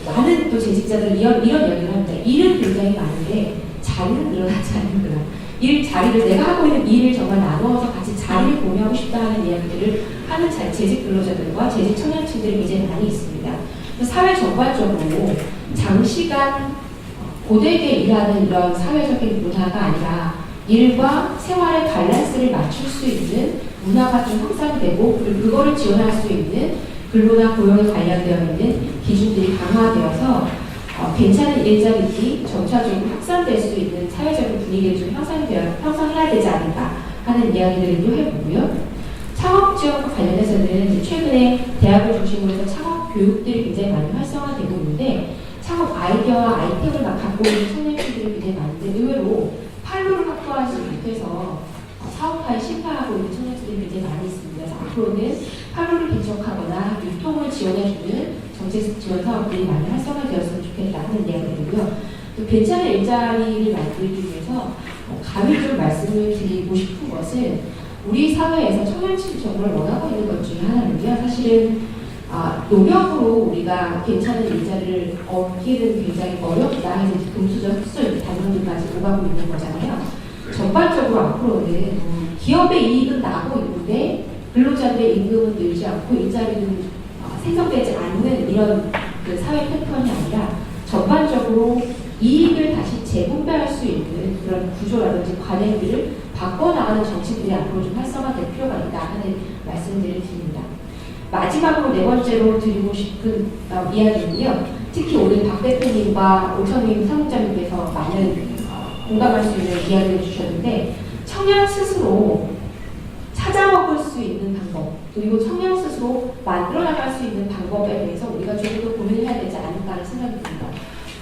많은 또 재직자들은 이런 이야기를 합니다. 일은 굉장히 많은데 자리는 늘어나지 않는구나. 일 자리를 내가 하고 있는 일을 정말 나누어서 같이 자리를 공유하고 싶다 하는 이야기들을 하는 재직 근로자들과 재직 청년층들이 굉장히 많이 있습니다. 사회 전반적으로 장시간 고되게 일하는 이런 사회적인 문화가 아니라 일과 생활의 밸런스를 맞출 수 있는 문화가 좀 확산되고 그리고 그거를 지원할 수 있는 근로나 고용에 관련되어 있는 기준들이 강화되어서 괜찮은 일자리들이 점차적으로 확산될 수 있는 사회적인 분위기를 좀 형성해야 되지 않을까 하는 이야기들을 또 해보고요. 창업 지원과 관련해서는 최근에 대학을 중심으로 해서 창업 교육들이 굉장히 많이 활성화되고 있는데 창업 아이디어와 아이템을 막 갖고 있는 청년들이 굉장히 많은데 의외로 판로를 확보하지 못해서 사업화에 실패하고 있는 청년들이 굉장히 많이 있습니다. 그래서 앞으로는 판로를 개척하거나 유통을 지원해주는 정책 지원 사업들이 많이 활성화되었으면 좋겠다 하는 이야기들이고요. 또 괜찮은 일자리를 만들기 위해서 감히 좀 말씀을 드리고 싶은 것은 우리 사회에서 청년층 정보를 원하고 있는 것 중에 하나는요. 사실은 노력으로 우리가 괜찮은 일자리를 얻기는 굉장히 어렵다 해서 금수저 흡수 단원들까지 오가고 있는 거잖아요. 전반적으로 앞으로는 기업의 이익은 나고 있는데 근로자들의 임금은 늘지 않고 일자리는 생성되지 않는 이런 그 사회 패턴이 아니라 전반적으로 이익을 다시 재분배할 수 있는 그런 구조라든지 관행들을 바꿔나가는 정책들이 앞으로 좀 활성화될 필요가 있다 하는 말씀들을 드립니다. 마지막으로 네 번째로 드리고 싶은 이야기는요. 특히 오늘 박 대표님과 오천민 사무장님께서 많은 공감할 수 있는 이야기를 주셨는데 청년 스스로 찾아먹을 수 있는 방법 그리고 청년 스스로 만들어 나갈 수 있는 방법에 대해서 우리가 좀 더 고민을 해야 되지 않을까 하는 생각이 듭니다.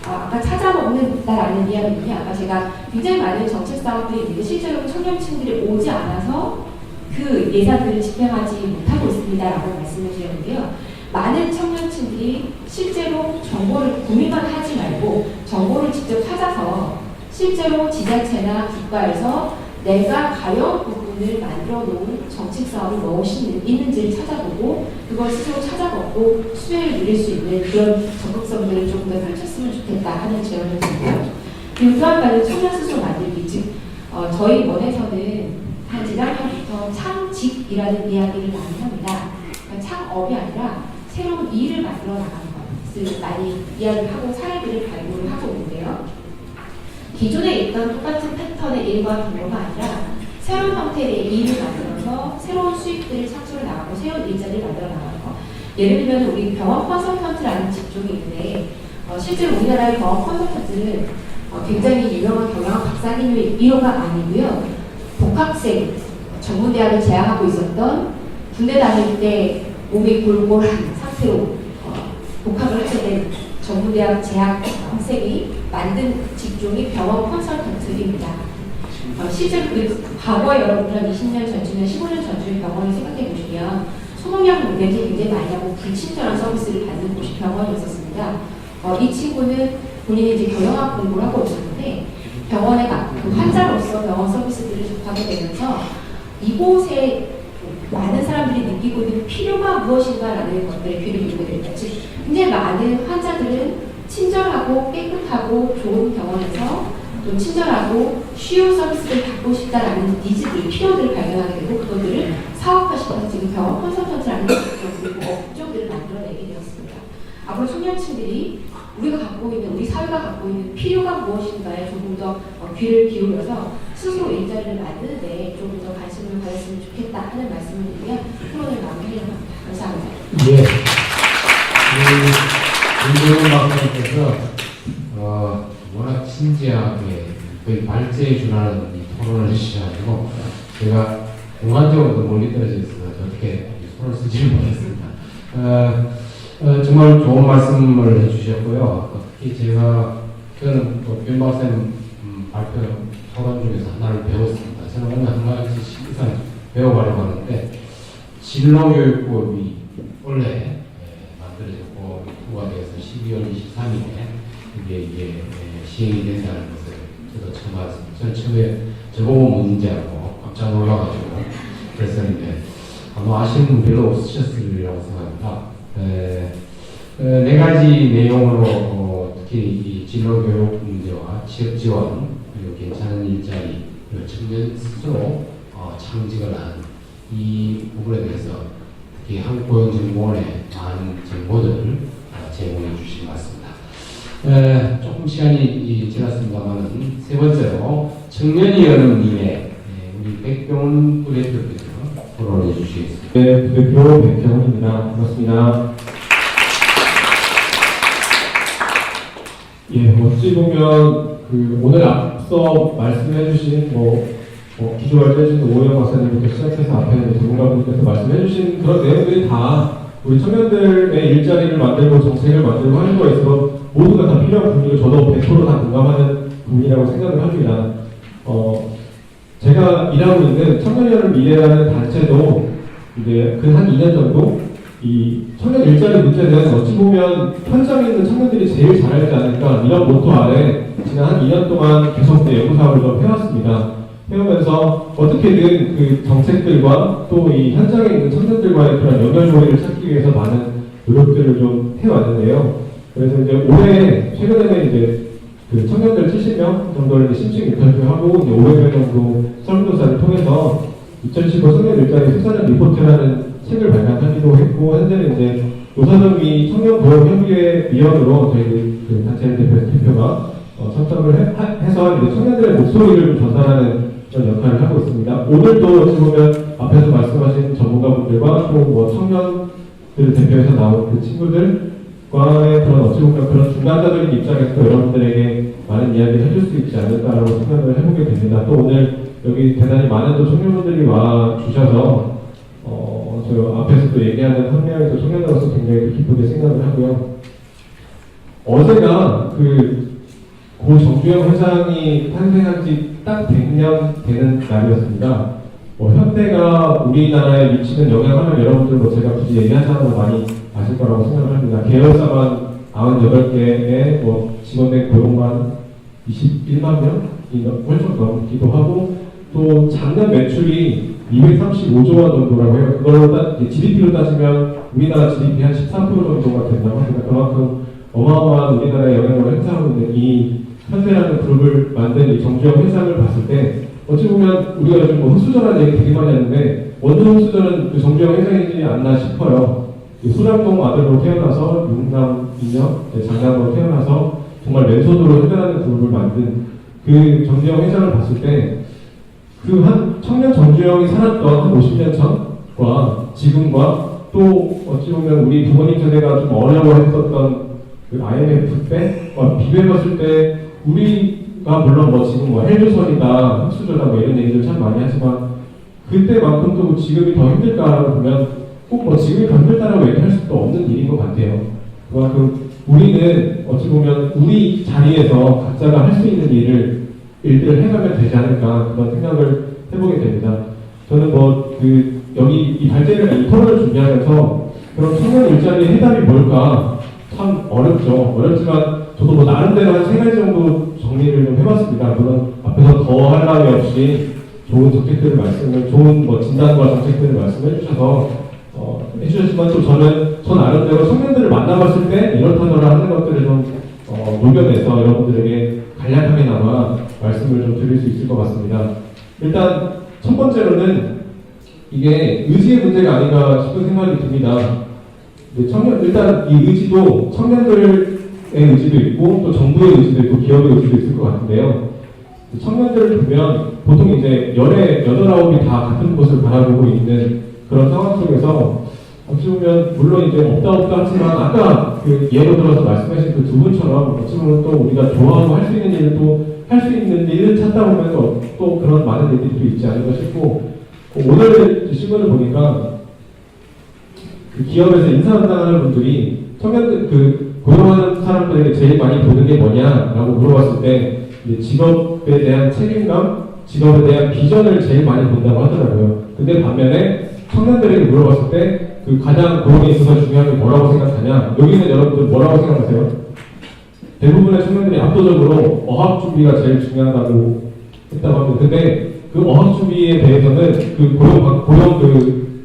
아까 찾아먹는다라는 이야기는요. 아까 제가 굉장히 많은 정책 사업들이 있는데 실제로 청년층들이 오지 않아서 그 예산들을 집행하지 못하고 있습니다라고 말씀을 드렸는데요. 많은 청년층들이 실제로 정보를 고민만 하지 말고 정보를 직접 찾아서 실제로 지자체나 국가에서 내가 가려운 부분을 만들어 놓은 정책 사업이 무엇이 있는지를 찾아보고 그걸 스스로 찾아보고 수혜를 누릴 수 있는 그런 적극성들을 조금 더 펼쳤으면 좋겠다 하는 제안을 드리고요. 그리고 또 한 가지 청년 스스로 만들기 즉 저희 원에서는 한 재작년부터 창직이라는 이야기를 많이 합니다. 그러니까 창업이 아니라 새로운 일을 만들어 나가는 것을 많이 이야기를 하고 사례들을 발굴을 하고 있는데요. 기존에 있던 똑같은 패턴의 일과 경로가 아니라 새로운 형태의 일을 만들어서 새로운 수익들을 창출해 나가고 새로운 일자리를 만들어 나가는 것. 예를 들면 우리 병원 컨설턴트라는 직종이 있는데 실제로 우리나라의 병원 컨설턴트는 굉장히 유명한 경영학 박사님의 이호가 아니고요. 복학생, 전문대학을 재학하고 있었던 군대 다닐 때 몸이 골골한 상태로 복학을 하게 된 전문대학 재학 학생이 만든 직종이 병원 컨설턴트입니다. 실제로 그 과거에 여러분 한 20년 전쯤이나 15년 전쯤 병원을 생각해 보시면 소독약 냄새 굉장히 많이 나고 불친절한 서비스를 받는 곳이 병원이었었습니다. 이 친구는 본인이 이제 경영학 공부를 하고 있었는데 병원에 그 환자로서 병원 서비스들을 접하게 되면서 이곳에 많은 사람들이 느끼고 있는 필요가 무엇인가라는 것들을 귀를 기울이게 됩니다. 즉, 굉장히 많은 환자들은 친절하고 깨끗하고 좋은 병원에서 또 친절하고 쉬운 서비스를 받고 싶다라는 니즈들, 필요들을 발견하게 되고 그것들을 사업화시켜서 지금 병원 컨설턴트라는 그리고 업종들을 만들어내게 되었습니다. 앞으로 청년층들이 우리가 갖고 있는, 우리 사회가 갖고 있는 필요가 무엇인가에 조금 더 귀를 기울여서 스스로 일자리를 만드는 데 조금 더 관심을 가졌으면 좋겠다 하는 말씀을 드리며 토론을 마무리하려고 합니다. 감사합니다. 예. 김종훈 박사님께서 워낙 진지하게 거의 발제해 주라는 이 토론을 해주셔가지고 제가 공간적으로 더 멀리 떨어져 있어서 저렇게 손을 쓰지를 못했습니다. 정말 좋은 말씀을 해주셨고요. 특히 저는 또 변 박사님 발표 토론 중에서 하나를 배웠습니다. 저는 오늘 한 가지 이상 배워가려고 하는데 진로교육법이 원래 만들어졌고 통과돼서 12월 23일에 이게 시행이 된다는 것을 저도 처음 알았습니다. 저는 처음에 저보고 문제하고 깜짝 놀라가지고 그랬었는데 아마 아시는 분 별로 없으셨으리라고 생각합니다. 네 가지 내용으로 특히 이 진로교육 문제와 취업지원 그리고 괜찮은 일자리 그리고 청년 스스로 창직을 하는 이 부분에 대해서 특히 한국고용정보원의 많은 정보들을 제공해 주신 것 같습니다. 조금 시간이 지났습니다만 세 번째로 청년이 여는 미래 우리 백병훈 부대표께서 토론해 주시겠습니다. 네, 부대표 백병훈입니다. 반갑습니다. 예, 어찌 보면 오늘 앞서 말씀해주신 기조발전해주신 오영 박사님부터 시작해서 앞에 전문가분께서 말씀해주신 그런 내용들이 다 우리 청년들의 일자리를 만들고 정책을 만들고 하는 거에 있어서 모두가 다 필요한 부분이고 저도 100%다 공감하는 부분이라고 생각을 합니다. 제가 일하고 있는 청년을 미래라는 단체도 이제 한 2년 정도 이 청년 일자리 문제에 대해서 어찌 보면 현장에 있는 청년들이 제일 잘 알지 않을까 이런 모토 아래 지난 한 2년 동안 계속 연구 사업을 좀 해왔습니다. 해오면서 어떻게든 그 정책들과 또 이 현장에 있는 청년들과의 그런 연결고리를 찾기 위해서 많은 노력들을 좀 해왔는데요. 그래서 이제 올해 최근에는 이제 그 청년들 70명 정도를 심층 인터뷰하고 이제 500명 정도 설문조사를 통해서 2015 청년 일자리 수사는 리포트라는 책을 발간하기도 했고 현재는 이제 노사정위 청년보험협의회 위원으로 저희 그 단체 대표가 선정을 해서 이제 청년들의 목소리를 전달하는 그런 역할을 하고 있습니다. 오늘도 어찌 보면 앞에서 말씀하신 전문가분들과 또 청년들을 대표해서 나온 그 친구들과의 그런 어찌 보면 그런 중간자적인 입장에서 여러분들에게 많은 이야기를 해줄 수 있지 않을까라고 생각을 해보게 됩니다. 또 오늘 여기 대단히 많은 또 청년분들이 와 주셔서 저 앞에서도 얘기하는 한 명의 또 청년으로서 굉장히 기쁘게 생각을 하고요. 어제가 고 정주영 회장이 탄생한 지 딱 100년 되는 날이었습니다. 현대가 우리나라에 미치는 영향을 여러분들 제가 굳이 얘기하지 않아도 많이 아실 거라고 생각을 합니다. 계열사만 98개의 직원의 고용만 21만 명이 훨씬 넘기도 하고 또 작년 매출이 235조 원 정도라고 해요. 그걸로 GDP로 따지면 우리나라 GDP 한 14% 정도가 된다고 합니다. 그만큼 어마어마한 우리나라의 영향력을 행사하고 있는 이 현대라는 그룹을 만든 이 정주영 회장을 봤을 때 어찌 보면 우리가 요즘 흑수저라는 얘기 되게 많이 하는데 원조 흑수저는 그 정주영 회장이지 않나 싶어요. 소량동 아들로 태어나서 육남 이녀 장남으로 태어나서 정말 맨손으로 현대라는 그룹을 만든 그 정주영 회장을 봤을 때 그 한 청년 정주영이 살았던 한 50년 전과 지금과 또 어찌 보면 우리 부모님 세대가 좀 어려워했었던 그 IMF 때와 비교해봤을 때 우리가 물론 지금 헬조선이다 흑수저다 이런 얘기들 참 많이 하지만 그때만큼도 지금이 더 힘들까라고 보면 꼭 지금이 더 힘들다라고 얘기할 수도 없는 일인 것 같아요. 그만큼 우리는 어찌 보면 우리 자리에서 각자가 할 수 있는 일들을 해가면 되지 않을까 그런 생각을 해보게 됩니다. 저는 여기 이 발제를 이 토론을 준비하면서 그런 청년 일자리의 해답이 뭘까 참 어렵지만 저도 나름대로 한 3가지 정도 정리를 좀 해봤습니다. 물론 앞에서 더 할 말이 없이 좋은 정책들을 좋은 진단과 정책들을 말씀해 주셔서 해주셨지만 또 저 나름대로 청년들을 만나봤을 때 이렇다저렇 하는 것들을 좀 녹여내서 여러분들에게 간략하게나마 말씀을 좀 드릴 수 있을 것 같습니다. 일단 첫 번째로는 이게 의지의 문제가 아닌가 싶은 생각이 듭니다. 일단 이 의지도 청년들의 의지도 있고 또 정부의 의지도 있고 기업의 의지도 있을 것 같은데요. 청년들을 보면 보통 이제 여덟 아홉이 다 같은 곳을 바라보고 있는 그런 상황 속에서 어찌 보면 물론 이제 없다 하지만 아까 그 예로 들어서 말씀하신 그 두 분처럼 어찌 보면 또 우리가 좋아하고 할 수 있는 일을 또 할 수 있는 일을 찾다 보면 또 그런 많은 일들이 있지 않을까 싶고 오늘 신문을 보니까 그 기업에서 인사 담당하는 분들이 청년들 고용하는 사람들에게 제일 많이 보는 게 뭐냐라고 물어봤을 때 직업에 대한 책임감, 직업에 대한 비전을 제일 많이 본다고 하더라고요. 근데 반면에 청년들에게 물어봤을 때 그 가장 고용에 있어서 중요한 게 뭐라고 생각하냐? 여기는 여러분들 뭐라고 생각하세요? 대부분의 청년들이 압도적으로 어학 준비가 제일 중요하다고 했다고 합니다. 근데 그 어학 준비에 대해서는 그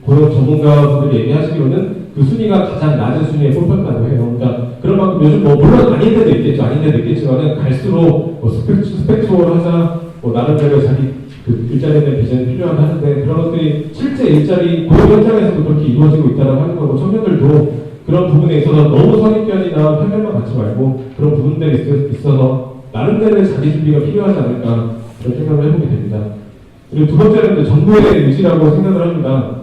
고용 전문가분들이 얘기하시기로는 그 순위가 가장 낮은 순위에 뽑혔다고 해요. 그러니까 그런 만큼 요즘 물론 아닌 데도 있겠지만은 갈수록 스펙트로를 하자, 나름대로 자기 그 일자리에 대한 비전이 필요하다 하는데 그런 것들이 실제 일자리 고용 현장에서도 그렇게 이루어지고 있다고 하는 거고 청년들도 그런 부분에 있어서 너무 선입견이나 편견만 갖지 말고 그런 부분들이 있어서 나름대로의 자기 준비가 필요하지 않을까 그런 생각을 해보게 됩니다. 그리고 두 번째는 정부의 의지라고 생각을 합니다.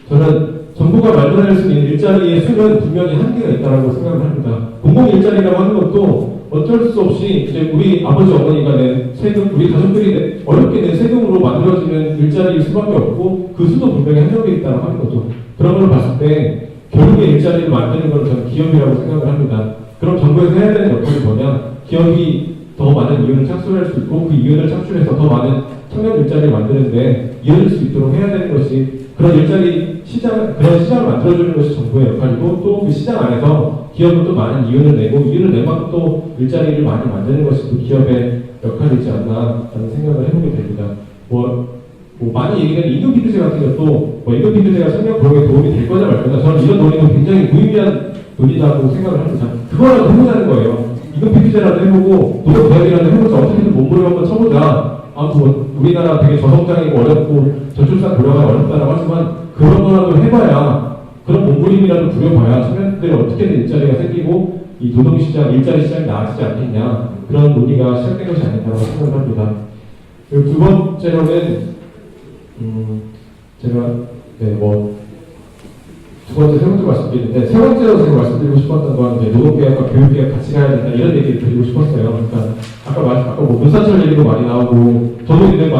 저는 정부가 만들어낼 수 있는 일자리의 수는 분명히 한계가 있다고 생각을 합니다. 공공 일자리라고 하는 것도 어쩔 수 없이 이제 우리 아버지 어머니가 낸 세금, 우리 가족들이 어렵게 낸 세금으로 만들어지는 일자리일 수밖에 없고 그 수도 분명히 한정되어 있다고 하는 거죠. 그런 걸 봤을 때 결국에 일자리를 만드는 건 저는 기업이라고 생각을 합니다. 그럼 정부에서 해야 되는 역할이 뭐냐? 기업이 더 많은 이윤을 창출할 수 있고 그 이윤을 창출해서 더 많은 청년 일자리를 만드는데 이어질 수 있도록 해야 되는 것이 그런 그런 시장을 만들어주는 것이 정부의 역할이고 또 그 시장 안에서 기업은 또 많은 이윤을 내고 이윤을 낸 만큼 또 일자리를 많이 만드는 것이 또 기업의 역할이지 않나라는 생각을 해보게 됩니다. 많이 얘기되는 임금 비규제 같은 것도 임금 비규제가 청년 고용에 도움이 될 거냐 말 거냐 저는 이런 논의도 굉장히 무의미한 논의라고 생각을 합니다. 그거라도 해보자는 거예요. 임금 비규제라도 해보고 노동 대학이라도 해보자. 어떻게든 몸부림 한번 쳐보자. 아무튼 우리나라 되게 저성장이고 어렵고 저출산 고령화 어렵다라고 하지만 그런 거라도 해봐야 그런 몸부림이라도 부려봐야 청년들이 어떻게든 일자리가 생기고 이 노동시장, 일자리 시장이 나아지지 않겠냐 그런 논의가 시작된 것이 아닌가라고 생각을 합니다. 그리고 두 번째로는 제가 두 번째, 세 번째 말씀드리는데 세 번째로 제가 말씀드리고 싶었던 건 이제 노동개혁과 교육개혁 같이 가야 된다 이런 얘기를 드리고 싶었어요. 그러니까 아까 문사철 얘기도 많이 나오고 저도 이제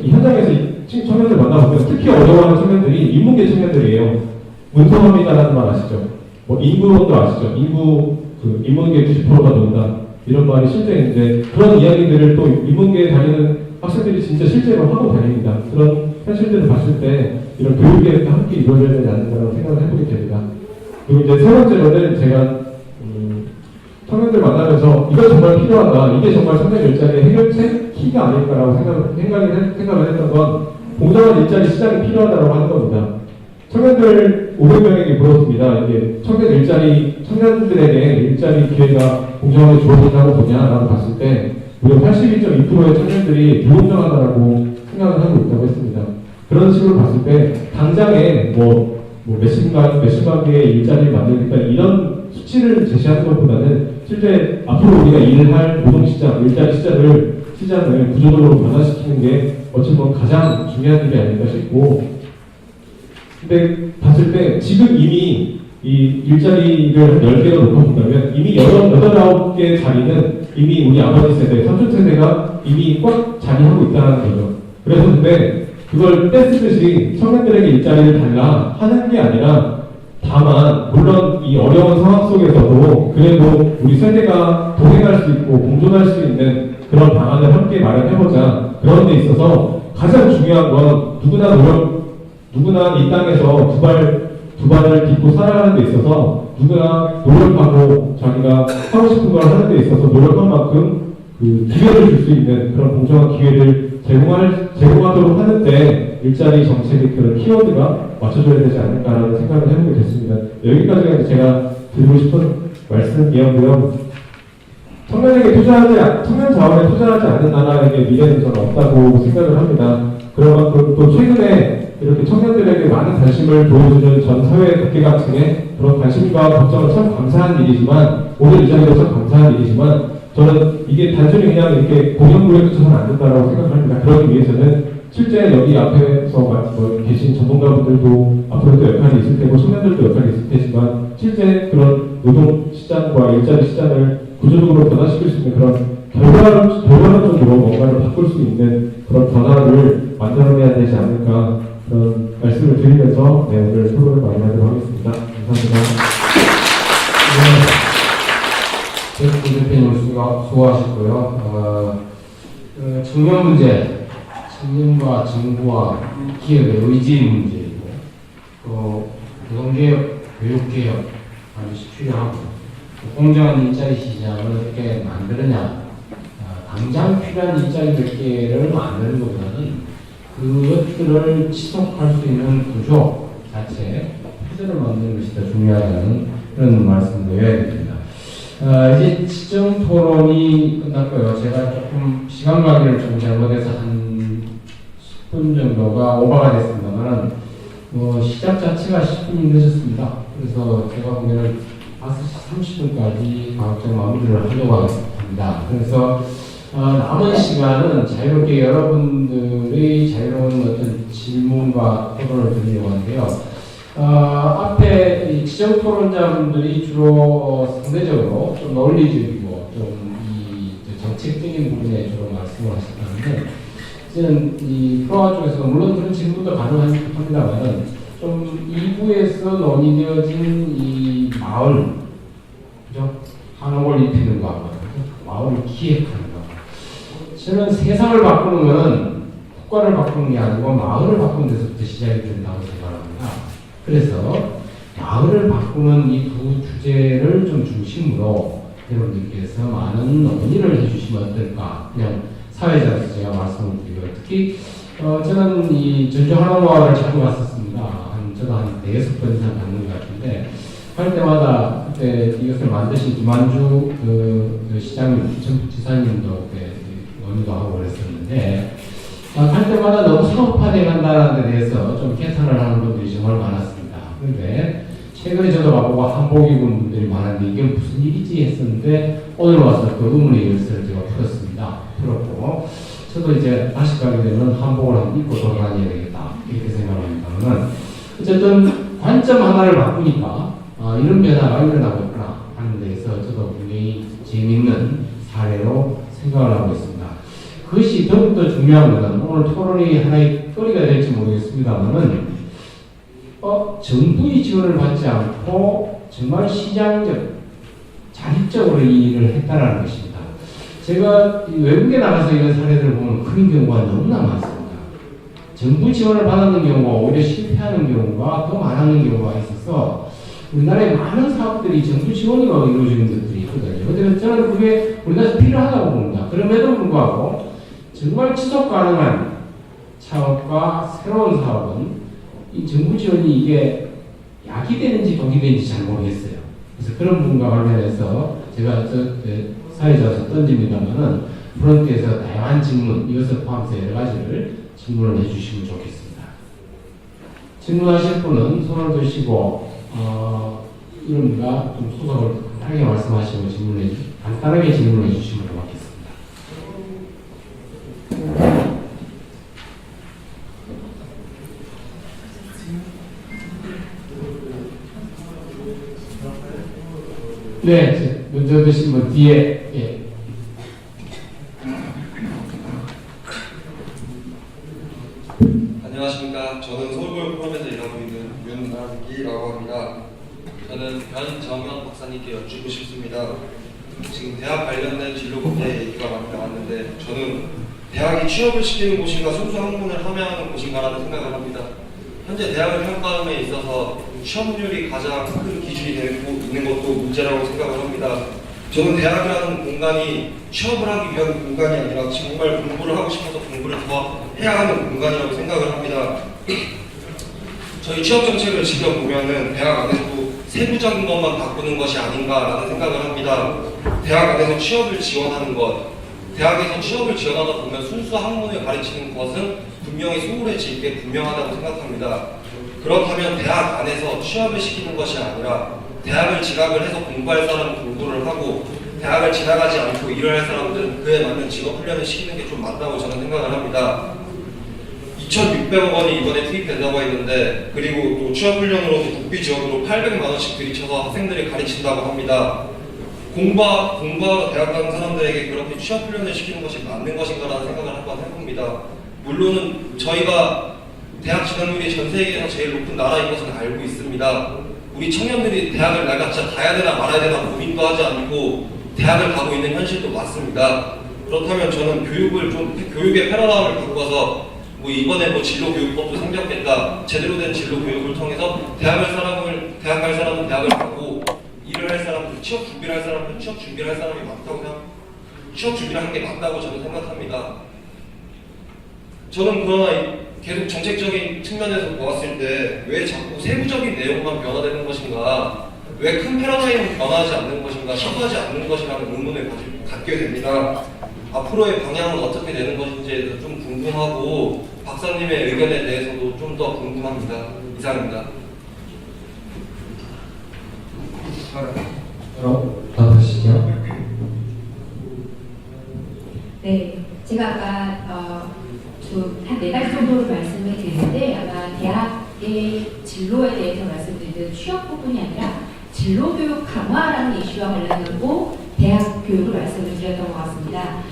이 현장에서 청년들 만나보면 특히 어려워하는 청년들이 인문계 청년들이에요. 문성업이라는 말 아시죠? 인구론도 아시죠? 인문계 90%가 논다 이런 말이 실제 있는데 그런 이야기들을 또 인문계에 다니는 학생들이 진짜 실제로 하고 다닙니다. 그런 현실들을 봤을 때 이런 교육계획과 함께 이루어져야 되지 않는다는 생각을 해보게 됩니다. 그리고 이제 세 번째로는 제가 청년들 만나면서 이거 정말 필요하다. 이게 정말 청년 일자리의 해결책 키가 아닐까라고 생각을 했던 건 공정한 일자리 시장이 필요하다고 하는 겁니다. 청년들 500명에게 물었습니다. 이게 청년들에게 일자리 기회가 공정하게 주어진다고 보냐라고 봤을 때 무려 82.2%의 청년들이 불공정하다고 생각을 하고 있다고 했습니다. 그런 식으로 봤을 때 당장에 몇십만 개의 일자리를 만들겠다 이런 수치를 제시하는 것보다는 실제 앞으로 우리가 일할 노동시장, 일자리 시장을 구조적으로 변화시키는 게 어찌 보면 가장 중요한 일이 아닐까 싶고 근데 봤을 때 지금 이미 이 일자리를 10개로 놓고본다면 이미 9개 자리는 이미 우리 아버지 세대, 삼촌 세대가 이미 꽉 자리하고 있다는 거죠. 그래서 근데 그걸 떼쓰듯이 청년들에게 일자리를 달라 하는 게 아니라 다만 물론 이 어려운 상황 속에서도 그래도 우리 세대가 동행할 수 있고 공존할 수 있는 그런 방안을 함께 마련해보자. 그런 데 있어서 가장 중요한 건 누구나 이 땅에서 두 발을 딛고 살아가는 데 있어서 누구나 노력하고 자기가 하고 싶은 걸 하는 데 있어서 노력한 만큼 그 기회를 줄 수 있는 그런 공정한 기회를 제공하도록 하는데 일자리 정책의 그런 키워드가 맞춰줘야 되지 않을까라는 생각을 해보게 됐습니다. 여기까지가 제가 드리고 싶은 말씀이었고요. 청년 자원에 투자하지 않는 나라에게 미래는 저는 없다고 생각을 합니다. 그런 만큼 또 최근에 이렇게 청년들에게 많은 관심을 보여주는 전 사회 각계각층의 그런 관심과 걱정은 참 감사한 일이지만, 오늘 이 자리도 참 감사한 일이지만, 저는 이게 단순히 그냥 이렇게 공연구에 그쳐서는 안 된다고 생각합니다. 그러기 위해서는 실제 여기 앞에서 계신 전문가분들도 앞으로도 역할이 있을 테고 청년들도 역할이 있을 테지만, 실제 그런 노동 시장과 일자리 시장을 구조적으로 변화시킬 수 있는 그런 결과론적으로 뭔가를 바꿀 수 있는 그런 변화를 만들어내야 되지 않을까, 그런 말씀을 드리면서 오늘 토론을 마무리하도록 하겠습니다. 감사합니다. 네, 대표님 수고하셨고요. 청년 문제, 청년과 정부와 기업의 의지 문제이고, 또 노동개혁, 교육개혁 반드시 필요하고, 공정한 일자리 시장을 어떻게 만드느냐, 당장 필요한 일자리 몇 개를 만드는 것보다는 그것들을 지속할 수 있는 구조 자체, 구조를 만드는 것이 더 중요하다는 그런 말씀도 해야 됩니다. 이제 시정 토론이 끝났고요. 제가 조금 시간 관계를 좀 잘못해서 한 10분 정도가 오버가 됐습니다만, 시작 자체가 10분이 늦었습니다. 그래서 제가 보기에는 5시 30분까지 과학적 마무리를 하려고 합니다. 그래서 남은 시간은 자유롭게 여러분들의 자유로운 어떤 질문과 토론을 드리려고 하는데요. 앞에 이 지정 토론자분들이 주로 상대적으로 좀 논리적이고 좀 이 정책적인 부분에 주로 말씀을 하셨다는데, 저는 이 프로와 쪽에서 물론 그런 질문도 가능합니다만은 좀 2부에서 논의되어진 이 마을, 그죠? 한옥을 입히는 거, 마을을 기획하는 거. 저는 세상을 바꾸는 것은 국가를 바꾸는 게 아니고 마을을 바꾸는 데서부터 시작이 된다고 생각합니다. 그래서 마을을 바꾸는 이 두 주제를 좀 중심으로 여러분들께서 많은 논의를 해주시면 어떨까. 그냥 사회자로서 제가 말씀을 드리고요. 특히 저는 이 전주 한옥마을을 자주 갔었습니다. 저도 한 4-6번 이상 갔는 것 같은데, 할 때마다 그때 이것을 만드신 김한주 그 시장님, 전북지사님도 그때 논의도 하고 그랬었는데, 할 때마다 너무 상업화돼 간다는 데 대해서 좀 개탄을 하는 분들이 정말 많았습니다. 그런데 최근에 저도 가보고 한복 입은 분들이 많았는데 이게 무슨 일이지 했었는데, 오늘 와서 그 의문의 열쇠를 제가 풀었고, 저도 이제 다시 가게 되면 한복을 한번 입고 돌아다녀야 되겠다 이렇게 생각합니다만, 어쨌든 관점 하나를 바꾸니까 이런 변화가 일어나고 있구나 하는 데에서 저도 굉장히 재미있는 사례로 생각을 하고 있습니다. 그것이 더욱더 중요한 것은 오늘 토론이 하나의 거리가 될지 모르겠습니다만은 정부의 지원을 받지 않고 정말 시장적, 자립적으로 이 일을 했다라는 것입니다. 제가 외국에 나가서 이런 사례들을 보면 그런 경우가 너무나 많습니다. 정부 지원을 받았는 경우가 오히려 실패하는 경우가 더 많았는 경우가 있어서 우리나라에 많은 사업들이 정부 지원으로 이루어지는 것들이 있거든요. 그런데 저는 그게 우리나라에서 필요하다고 봅니다. 그럼에도 불구하고 정말 지속 가능한 창업과 새로운 사업은 이 정부 지원이 이게 약이 되는지 독이 되는지 잘 모르겠어요. 그래서 그런 부분과 관련해서 제가 사회자로서 던집니다만은 프런트에서 다양한 질문, 이것을 포함해서 여러 가지를 질문을 해주시면 좋겠습니다. 질문하실 분은 손을 드시고 이름과 좀 수석을 간단하게 말씀하시고 간단하게 질문해 주시면 고맙겠습니다. 네, 먼저 드신 분 뒤에. 예. 안녕하십니까. 저는 서울고용 포럼에서 일하고 있는 윤남기라고 합니다. 저는 변정현 박사님께 여쭙고 싶습니다. 지금 대학 관련된 진로 문제 얘기가 많이 나왔는데, 저는 대학이 취업을 시키는 곳인가 순수 학문을 함양하는 곳인가라는 생각을 합니다. 현재 대학을 평가함에 있어서 취업률이 가장 큰 기준이 되고 있는 것도 문제라고 생각을 합니다. 저는 대학이라는 공간이 취업을 하기 위한 공간이 아니라 정말 공부를 하고 싶어서 공부를 더 해야 하는 공간이라고 생각을 합니다. 저희 취업 정책을 지켜보면은 대학 안에서도 세부적인 것만 바꾸는 것이 아닌가라는 생각을 합니다. 대학 안에서 취업을 지원하는 것, 대학에서 취업을 지원하다 보면 순수 학문을 가르치는 것은 분명히 소홀해질 게 분명하다고 생각합니다. 그렇다면 대학 안에서 취업을 시키는 것이 아니라 대학을 진학을 해서 공부할 사람은 공부를 하고 대학을 지나가지 않고 일을 할 사람들은 그에 맞는 직업 훈련을 시키는 게 좀 맞다고 저는 생각을 합니다. 2,600억 원이 이번에 투입된다고 했는데 그리고 또 취업훈련으로도 국비 지원으로 800만 원씩 들이쳐서 학생들이 가르친다고 합니다. 공부하러 대학 가는 사람들에게 그렇게 취업훈련을 시키는 것이 맞는 것인가라는 생각을 한번 해봅니다. 물론은 저희가 대학 진학률이 전 세계에서 제일 높은 나라인 것은 알고 있습니다. 우리 청년들이 대학을 내가 진짜 가야 되나 말아야 되나 고민도 하지 않고 대학을 가고 있는 현실도 맞습니다. 그렇다면 저는 교육의 패러다임을 바꿔서 이번에 진로교육법도 생겼겠다. 제대로 된 진로교육을 통해서 대학 갈 사람은 대학을 가고 일을 할 사람은 취업 준비를 할 사람은 취업 준비를 할 사람이 많다고 취업 준비를 하는 게 맞다고 저는 생각합니다. 저는 그러나 계속 정책적인 측면에서 보았을 때 왜 자꾸 세부적인 내용만 변화되는 것인가, 왜 큰 패러다임은 변화하지 않는 것인가, 시도하지 않는 것이라는 의문을 갖게 됩니다. 앞으로의 방향은 어떻게 되는 것인지에 대해서 좀 궁금하고 박사님의 의견에 대해서도 좀 더 궁금합니다. 이상입니다. 받으시죠? 네, 제가 아까 한 4가지 정도로 말씀을 드리는데 아마 대학의 진로에 대해서 말씀드린 취업 부분이 아니라 진로교육 강화라는 이슈와 관련되고 대학 교육을 말씀을 드렸던 것 같습니다.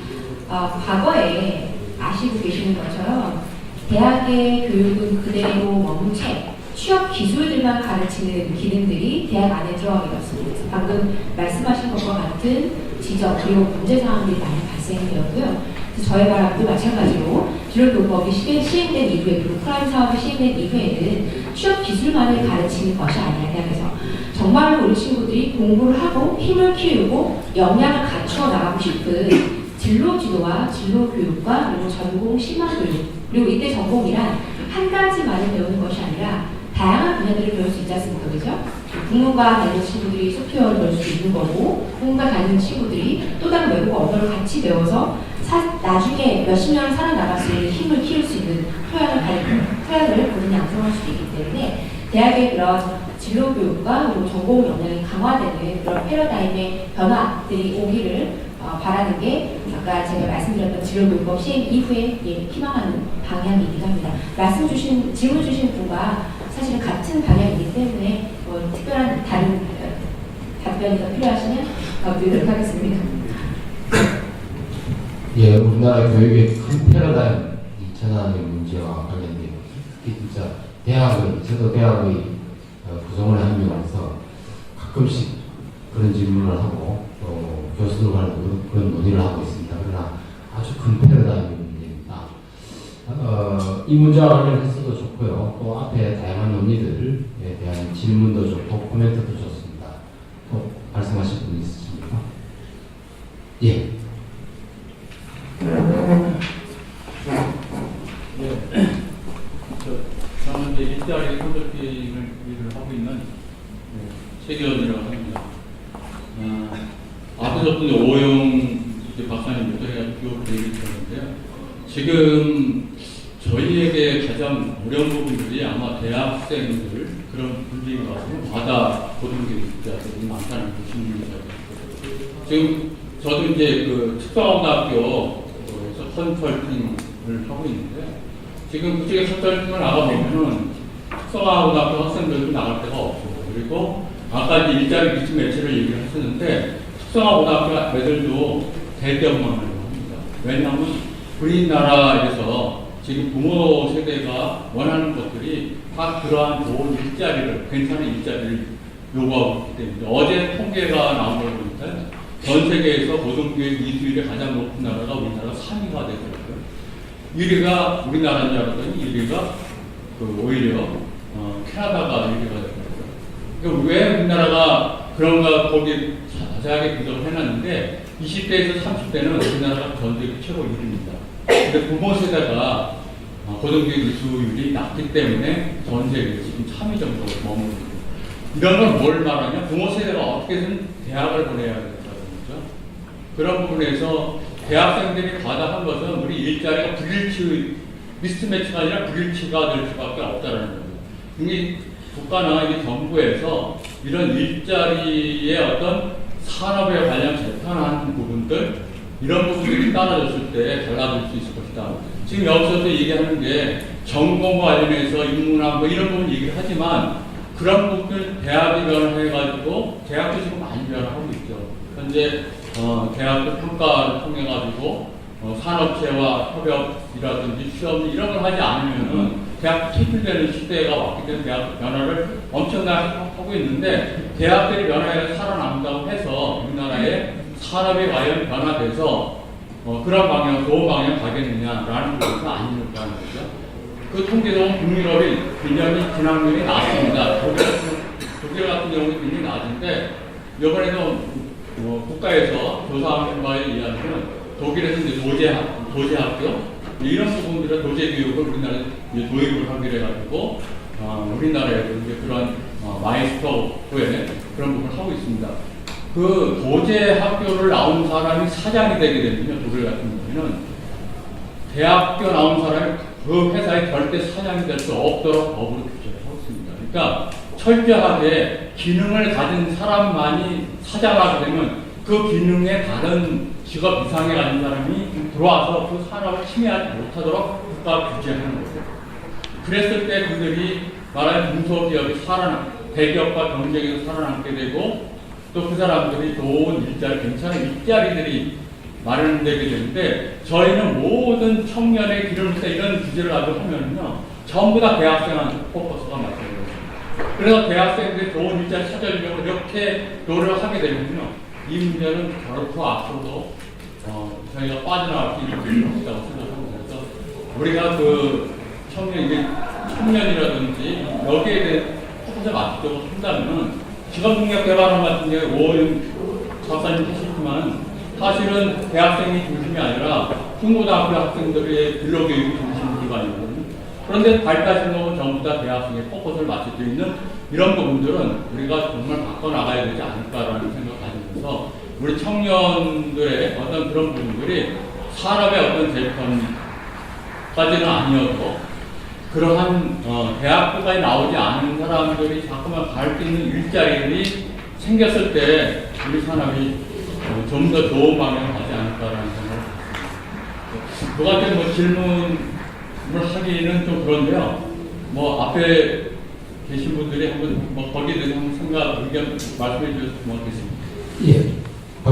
과거에 아시고 계시는 것처럼 대학의 교육은 그대로 멈춘 채 취업 기술들만 가르치는 기능들이 대학 안에 들어가게 되었습니다. 방금 말씀하신 것과 같은 지적 그리고 문제 사항들이 많이 발생되었고요. 저희 바람도 마찬가지로 진로교육법이 시행된 이후에 그리고 프라임 사업이 시행된 이후에는 취업 기술만을 가르치는 것이 아니라 대학에서 정말로 우리 친구들이 공부를 하고 힘을 키우고 역량을 갖추어 나가고 싶은 진로 지도와 진로 교육과 그리고 전공 심화 교육 그리고 이때 전공이란 한 가지만을 배우는 것이 아니라 다양한 분야들을 배울 수 있지 않습니까? 그죠? 국문과 다니는 친구들이 소프트웨어를 배울 수 있는 거고 국문과 다니는 친구들이 또 다른 외국어 언어를 같이 배워서 나중에 몇십 년을 살아나갈 수 있는 힘을 키울 수 있는 토양을 본인이 양성할 수도 있기 때문에 대학의 그런 진로 교육과 그리고 전공 역량이 강화되는 그런 패러다임의 변화들이 오기를 바라는 게 아까 제가 말씀드렸던 진로교육법 시행 이후에 희망하는 방향이기도 합니다. 질문 주신 분과 사실은 같은 방향이기 때문에 특별한 다른 답변이 더 필요하시면 드리도록 하겠습니다. 예, 우리나라 교육의 큰 패러다임 전환의 문제와 관련된 특히 진짜 저도 대학의 구성을 하면서 가끔씩 그런 질문을 하고 또 교수들 간에도 그런 논의를 하고 있습니다. 그러나 아주 큰 패러다임의 문제입니다. 이 문제와 관련해서도 좋고요. 또 앞에 다양한 논의들에 대한 질문도 좋고 코멘트도 좋습니다. 또 말씀하실 분 있으십니까? 예. 저는 이제 일자리 컨설팅을 일을 하고 있는 최기원이라고 합니다. 앞에서 분 오영 박사님부터 해가지고 얘기를 드렸는데요. 지금 저희에게 가장 어려운 부분들이 아마 대학생들 그런 분들인 것 같아요. 바다 고등교육자들이 많다는 말씀입니다. 지금 저도 이제 그 특성학교에서 컨설팅을 하고 있는데 지금 그쪽에 컨설팅을 나가보면은 특성학교 학생들도 나갈 데가 없고 그리고 아까 이제 일자리 미스 매체를 얘기를 하셨는데 특성학교 애들도 대기업만을 합니다. 왜냐하면 우리나라에서 지금 부모 세대가 원하는 것들이 다 그러한 좋은 일자리를, 괜찮은 일자리를 요구하고 있기 때문에 어제 통계가 나온 걸 보니까 전 세계에서 고등교육 이수율이 가장 높은 나라가 우리나라 3위가 되더라고요. 1위가 우리나라인 줄 알았더니 1위가 오히려 캐나다가 1위가 되더라고요. 그러니까 왜 우리나라가 그런가 거기 자세하게 분석을 해놨는데 20대에서 30대는 우리나라가 전 세계 최고 1위입니다. 근데 부모 세대가 고등교육 이수율이 낮기 때문에 전 세계 지금 3위 정도로 머무르고 있습니다. 이런 건 뭘 말하냐? 부모 세대가 어떻게든 대학을 보내야 된다는 거죠. 그런 부분에서 대학생들이 과다한 것은 우리 일자리가 미스매치가 아니라 불일치가 될 수밖에 없다는 거죠. 이게 국가나 이 정부에서 이런 일자리의 어떤 산업에 관련 재편하는 부분들, 이런 부분들이 따라졌을 때 달라질 수 있을 것이다. 지금 여기서도 얘기하는 게 전공과 관련해서 인문학 뭐 이런 부분 얘기를 하지만 그런 부분들 대학이 변화해가지고 대학도 지금 많이 변화하고 있죠. 현재 대학도 평가를 통해 가지고 산업체와 협업이라든지 시험 이런 걸 하지 않으면은 대학 퇴출되는 시대가 왔기 때문에 대학 변화를 엄청나게 하고 있는데 대학들이 변화해서 살아남는다고 해서 우리나라의 산업이 과연 변화돼서 그런 방향, 좋은 방향 가겠느냐라는 부분은 아니라는 거죠. 그 통계도 북유럽이 굉장히 진학률이 낮습니다. 독일 같은 경우는 굉장히 낮은데 이번에도 국가에서 조사하는 바에 의하면 독일에서 이제 도제학교 이런 부분들은 도제교육을 우리나라에 도입을 하기로 해가지고 우리나라에도 이제 그런 마이스터의 그런 부분을 하고 있습니다. 그 도제학교를 나온 사람이 사장이 되게 되면요, 독일 같은 경우에는 대학교 나온 사람이 그 회사의 절대 사장이 될 수 없도록 법으로 규정을 하고 있습니다. 그러니까 철저하게 기능을 가진 사람만이 사장하게 되면 그 기능에 다른 직업 이상에 가진 사람이 들어와서 그 산업을 침해하지 못하도록 국가가 규제하는 거죠. 그랬을 때 그들이 말하는 중소기업이 대기업과 경쟁에서 살아남게 되고 또 그 사람들이 좋은 일자리, 괜찮은 일자리들이 마련되게 되는데 저희는 모든 청년의 길을 위해 이런 규제를 가지고 하면요 전부 다 대학생한테 포커스가 맞춰요. 그래서 대학생들이 좋은 일자리 찾아주려고 이렇게 노력을 하게 되면요 이 문제는 결코 앞으로도 저희가 빠져나갈 수 있는 일이 없다고 생각합니다. 그래서 우리가 그 청년이라든지 여기에 대해 포커스를 맞추려고 한다면 직업능력 개발원 같은 경우에 오윤 박사님 하시지만 사실은 대학생이 중심이 아니라 중고등학교 학생들의 근로교육이 중심 기관이거든요. 그런데 발달신호 전부 다 대학생의 포커스를 맞출 수 있는 이런 부분들은 우리가 정말 바꿔나가야 되지 않을까라는 생각을 가지면서 우리 청년들의 어떤 그런 부분들이 산업의 어떤 재편까지는 아니어도 그러한 대학교까지 나오지 않은 사람들이 자꾸만 갈 수 있는 일자리들이 생겼을 때 우리 산업이 좀 더 좋은 방향을 가지 않을까라는 생각을 합니다. 그 같은 질문을 하기는 좀 그런데요. 앞에 계신 분들이 한번 거기에 대해서 한번 생각, 의견 말씀해 주셨으면 고맙겠습니다. 예. 박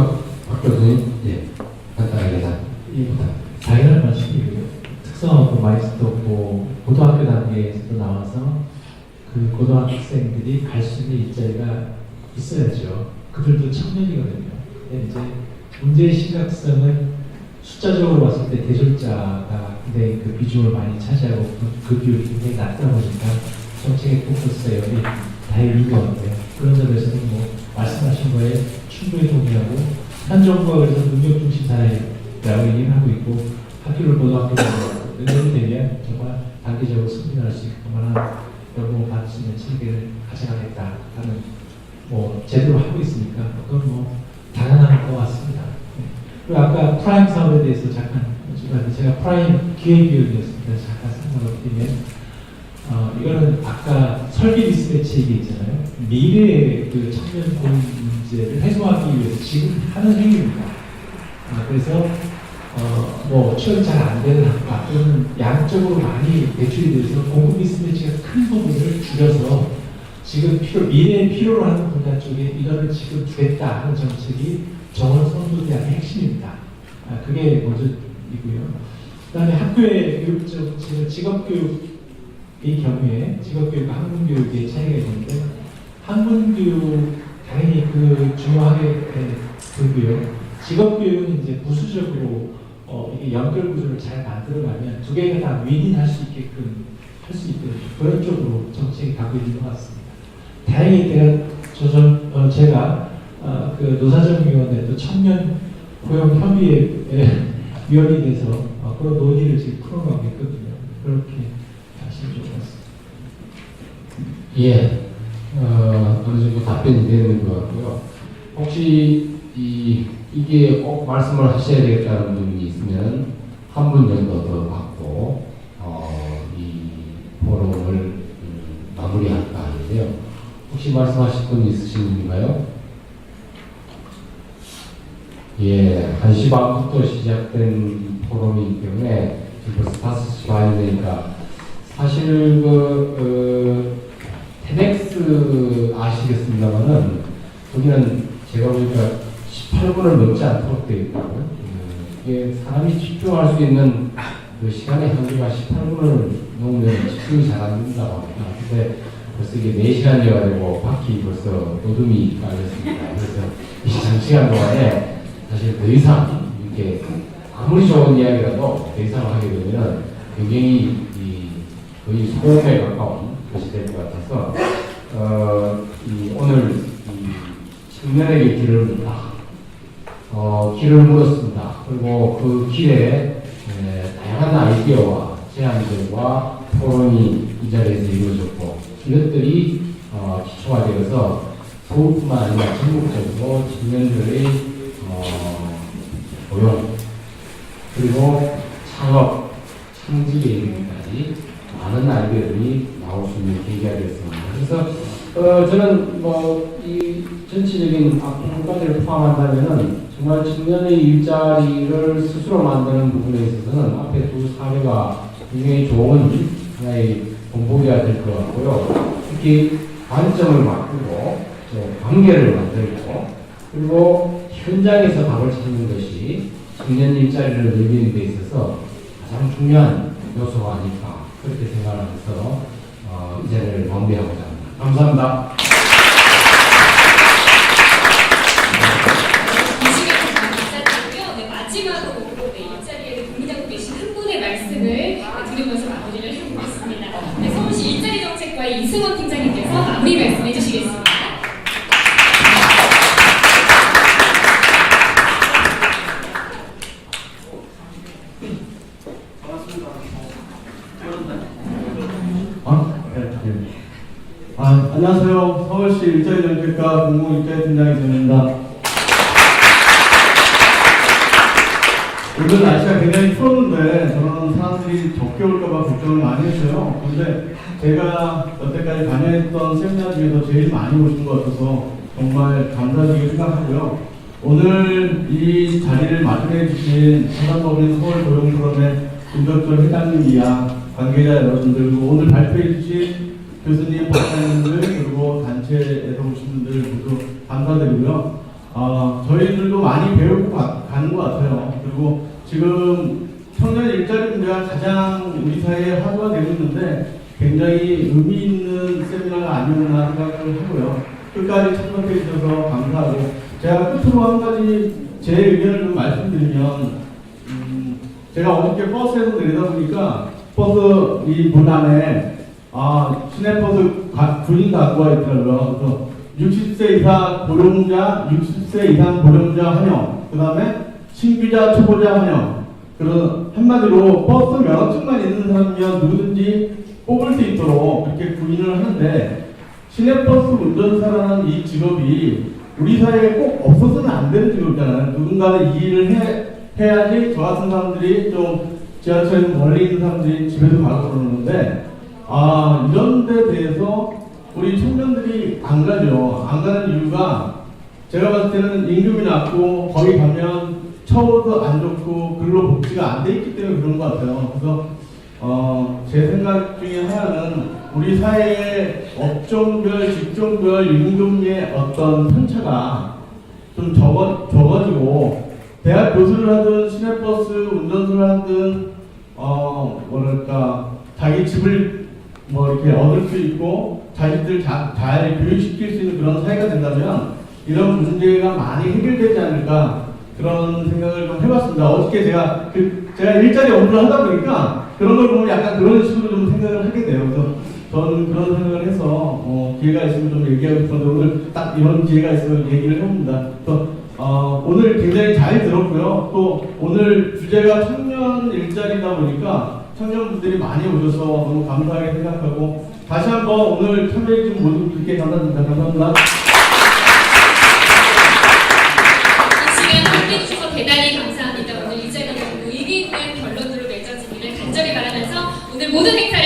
교수님, 예. 간단하게 당연한 말씀이고요. 특성하고 마이스터고 고등학교 단계에서도 나와서 그 고등학생들이 갈 수 있는 일자리가 있어야죠. 그들도 청년이거든요. 근데 이제 문제의 심각성은 숫자적으로 봤을 때 대졸자가 굉장히 그 비중을 많이 차지하고 그 비율이 굉장히 낮다 보니까 정책의 포커스가 여기 다행인 것 같아요. 그런 점에서는 말씀하신 거에 충분히 동의하고 현 정부가 그래서 능력 중심 사회라고 얘기를 하고 있고 학교를 고등학교로 능력이 되면 정말 단계적으로 승진할 수 있고만한 연봉을 받을 수 있는 체계를 가져가겠다 하는 제대로 하고 있으니까 그건 당연한 것 같습니다. 그리고 아까 프라임 사업에 대해서 잠깐 제가 프라임 기획위원이었습니다. 잠깐 설명을 드리면 이거는 아까 설비 미스매치 얘기 있잖아요. 미래의 그 청년 고용 문제를 해소하기 위해서 지금 하는 행위입니다. 그래서 취업이 잘 안 되는 학과 또는 양적으로 많이 배출이 돼서 공급 미스매치가 큰 부분을 줄여서 지금 미래의 필요로 하는 분야 쪽에 이거를 지금 주겠다 하는 정책이 정원 선도대학의 핵심입니다. 그게 먼저이고요. 그다음에 학교의 교육 정책은 직업교육의 경우에 직업교육과 학문교육의 차이가 있는데 학문교육 당연히 그 중요하게 보고요. 직업교육은 이제 부수적으로 이게 연결 구조를 잘 만들어가면 두 개가 다 윈윈할 수 있게끔 할 수 있도록 그런 쪽으로 정책이 가고 있는 것 같습니다. 다행히 제가 그 노사정위원회 또 청년 고용 협의회 위원이 돼서 그런 논의를 지금 풀어가고 있거든요. 그렇게 하시면 좋을 것 같습니다. 예. 어느 정도 답변이 되는 것 같고요. 혹시 이게 꼭 말씀을 하셔야 되겠다는 분이 있으면 한 분 정도 더 받고 이 포럼을 마무리할까 하는데요. 혹시 말씀하실 분 있으신가요? 예, 1시 반부터 시작된 포럼이기 때문에 지금 벌써 5시 반이 되니까 사실 테넥스 아시겠습니다만은 거기는 제가 보니까 18분을 넘지 않도록 되어 있고 이게 사람이 집중할 수 있는 그 시간의 한계가 18분을 넘으면 집중이 잘 안 된다고 합니다. 근데 벌써 이게 4시간이 되고 바퀴 벌써 노듬이 깔렸습니다. 그래서 이 장시간 동안에 사실 더 이상 이렇게 아무리 좋은 이야기라도 더 이상 하게 되면 굉장히 거의 소음에 가까운 것이 될 것 같아서 오늘 청년에게 길을 묻다. 길을 물었습니다. 그리고 그 길에 다양한 아이디어와 제안들과 토론이 이 자리에서 이루어졌고 이것들이 기초가 되어서 서울뿐만 아니라 전국적으로 청년들의 고용 그리고 창업, 창직에 이르기까지 많은 아이디어들이 나올 수 있는 계기가 되었습니다. 그래서 저는 이 전체적인 앞부분까지를 포함한다면은 정말 청년의 일자리를 스스로 만드는 부분에 있어서는 앞에 두 사례가 굉장히 좋은 하나의 본보기가 될 것 같고요. 특히 관점을 바꾸고 관계를 만들고 그리고 현장에서 답을 찾는 것이 청년 일자리를 늘리는 데 있어서 가장 중요한 요소가 아닐까 그렇게 생각하면서 이 자리를 마무리하고자 합니다. 감사합니다. 이 시간 정말 감사드리고요. 네, 마지막으로 이 자리에 공유하고 계신 한 분의 말씀을 들으면서 마무리를 해보겠습니다. 네, 서울시 일자리 정책과의 이승원 팀장님께서 마무리 말씀해 주시겠습니다. 안녕하세요. 서울시 일자리 정책과 공공 일자리 팀장 이승훈입니다. 오늘 날씨가 굉장히 추웠는데 저는 사람들이 적게 올까봐 걱정을 많이 했어요. 그런데 제가 여태까지 관여했던 세미나 중에서 제일 많이 오신 것 같아서 정말 감사드리게 생각하고요. 오늘 이 자리를 마련해 주신 사단법인 서울고용포럼의 김덕철 회장님이야 관계자 여러분들 그리고 오늘 발표해 주신 교수님, 박사님들 그리고 단체에서 오신 분들 모두 감사드리고요. 저희들도 많이 배우고 가는 것 같아요. 그리고 지금 청년 일자리 문제가 가장 우리 사회에 화두가 되고 있는데 굉장히 의미 있는 세미나가 아니었나 생각을 하고요. 끝까지 참석해 주셔서 감사하고 제가 끝으로 한 가지 제 의견을 좀 말씀드리면 제가 어저께 버스에서 내리다 보니까 버스 이 문 안에 시내버스 군인 갖고 있더라고요. 그래서 60세 이상 고령자, 60세 이상 고령자 환영, 그 다음에 신규자, 초보자 환영. 그런 한마디로 버스 면허증만 있는 사람이면 누구든지 뽑을 수 있도록 그렇게 구인을 하는데 시내버스 운전사라는 이 직업이 우리 사회에 꼭 없어서는 안 되는 직업이잖아요. 누군가는 이 일을 해야지 저 같은 사람들이 좀 지하철에 멀리 있는 사람들이 집에서 가고 그러는데 이런 데 대해서 우리 청년들이 안 가죠. 안 가는 이유가 제가 봤을 때는 임금이 낮고 거기 가면 처우도 안 좋고 근로 복지가 안 돼 있기 때문에 그런 것 같아요. 그래서 제 생각 중에 하나는 우리 사회의 업종별, 직종별 임금의 어떤 편차가 좀 적어지고 대학 교수를 하든 시내버스 운전수를 하든 자기 집을 이렇게 얻을 수 있고 자식들 잘 교육시킬 수 있는 그런 사회가 된다면 이런 문제가 많이 해결되지 않을까 그런 생각을 좀 해봤습니다. 어저께 제가 일자리 업무를 하다 보니까 그런 걸 보면 약간 그런 식으로 좀 생각을 하게 돼요. 그래서 저는 그런 생각을 해서 기회가 있으면 좀 얘기하고 싶은데 오늘 딱 이런 기회가 있으면 얘기를 해봅니다. 그래서 오늘 굉장히 잘 들었고요. 또 오늘 주제가 청년 일자리다 보니까 청년분들이 많이 오셔서 너무 감사하게 생각하고 다시 한번 오늘 참여해주신 모든 분들께 감사드립니다. 감사합니다. 모든 행사에